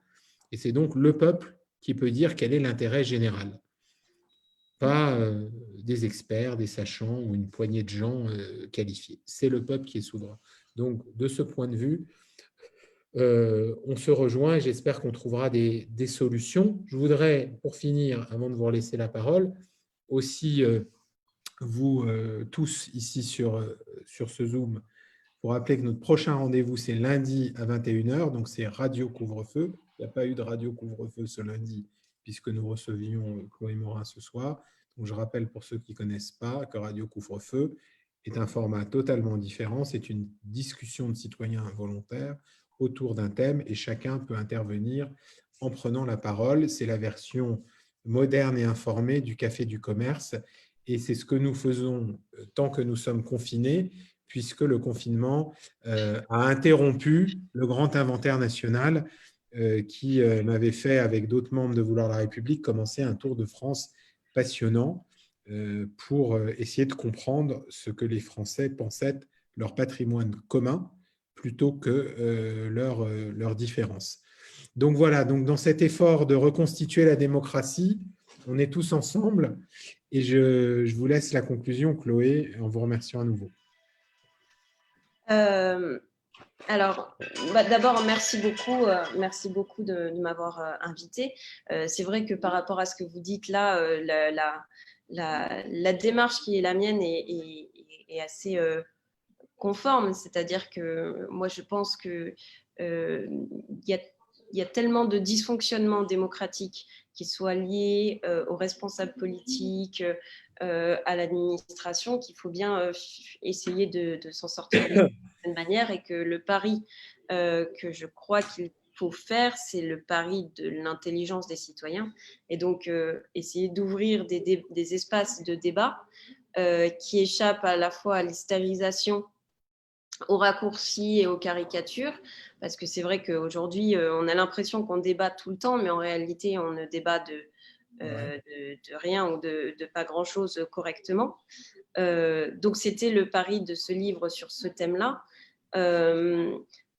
et c'est donc le peuple qui peut dire quel est l'intérêt général. Pas des experts, des sachants ou une poignée de gens qualifiés. C'est le peuple qui est souverain. Donc, de ce point de vue, on se rejoint et j'espère qu'on trouvera des solutions. Je voudrais, pour finir, avant de vous laisser la parole, aussi vous tous ici sur ce Zoom, pour rappeler que notre prochain rendez-vous, c'est lundi à 21h, donc c'est Radio Couvre-feu. Il n'y a pas eu de Radio Couvre-feu ce lundi, puisque nous recevions Chloé Morin ce soir. Donc je rappelle pour ceux qui ne connaissent pas que Radio Couvre-feu est un format totalement différent. C'est une discussion de citoyens volontaires autour d'un thème, et chacun peut intervenir en prenant la parole. C'est la version moderne et informée du Café du Commerce, et c'est ce que nous faisons tant que nous sommes confinés, puisque le confinement a interrompu le grand inventaire national qui m'avait fait, avec d'autres membres de Vouloir la République, commencer un tour de France passionnant pour essayer de comprendre ce que les Français pensaient être leur patrimoine commun plutôt que leurs différences. Donc voilà, donc dans cet effort de reconstituer la démocratie, on est tous ensemble et je vous laisse la conclusion, Chloé, en vous remerciant à nouveau. Alors, d'abord, merci beaucoup de m'avoir invité. C'est vrai que par rapport à ce que vous dites là, la démarche qui est la mienne est assez conforme, c'est-à-dire que moi, je pense que il y a tellement de dysfonctionnements démocratiques qui soient liés aux responsables politiques, à l'administration, qu'il faut bien essayer de s'en sortir d'une certaine manière, et que le pari que je crois qu'il faut faire, c'est le pari de l'intelligence des citoyens, et donc essayer d'ouvrir des espaces de débat qui échappent à la fois à l'hystérisation, aux raccourcis et aux caricatures, parce que c'est vrai qu'aujourd'hui, on a l'impression qu'on débat tout le temps, mais en réalité, on ne débat de rien ou de pas grand-chose correctement. Donc, c'était le pari de ce livre sur ce thème-là,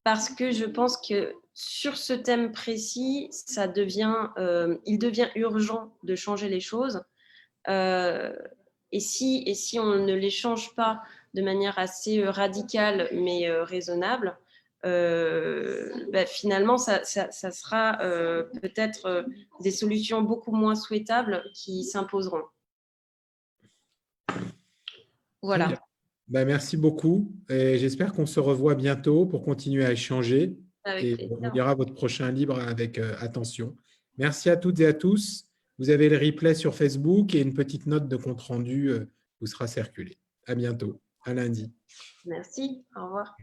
parce que je pense que sur ce thème précis, il devient urgent de changer les choses. Et si on ne les change pas de manière assez radicale mais raisonnable, finalement, ça sera peut-être des solutions beaucoup moins souhaitables qui s'imposeront. Voilà. Merci beaucoup. J'espère qu'on se revoit bientôt pour continuer à échanger. Avec Et plaisir. on lira votre prochain livre avec attention. Merci à toutes et à tous. Vous avez le replay sur Facebook et une petite note de compte-rendu vous sera circulée. À bientôt. À lundi. Merci. Au revoir.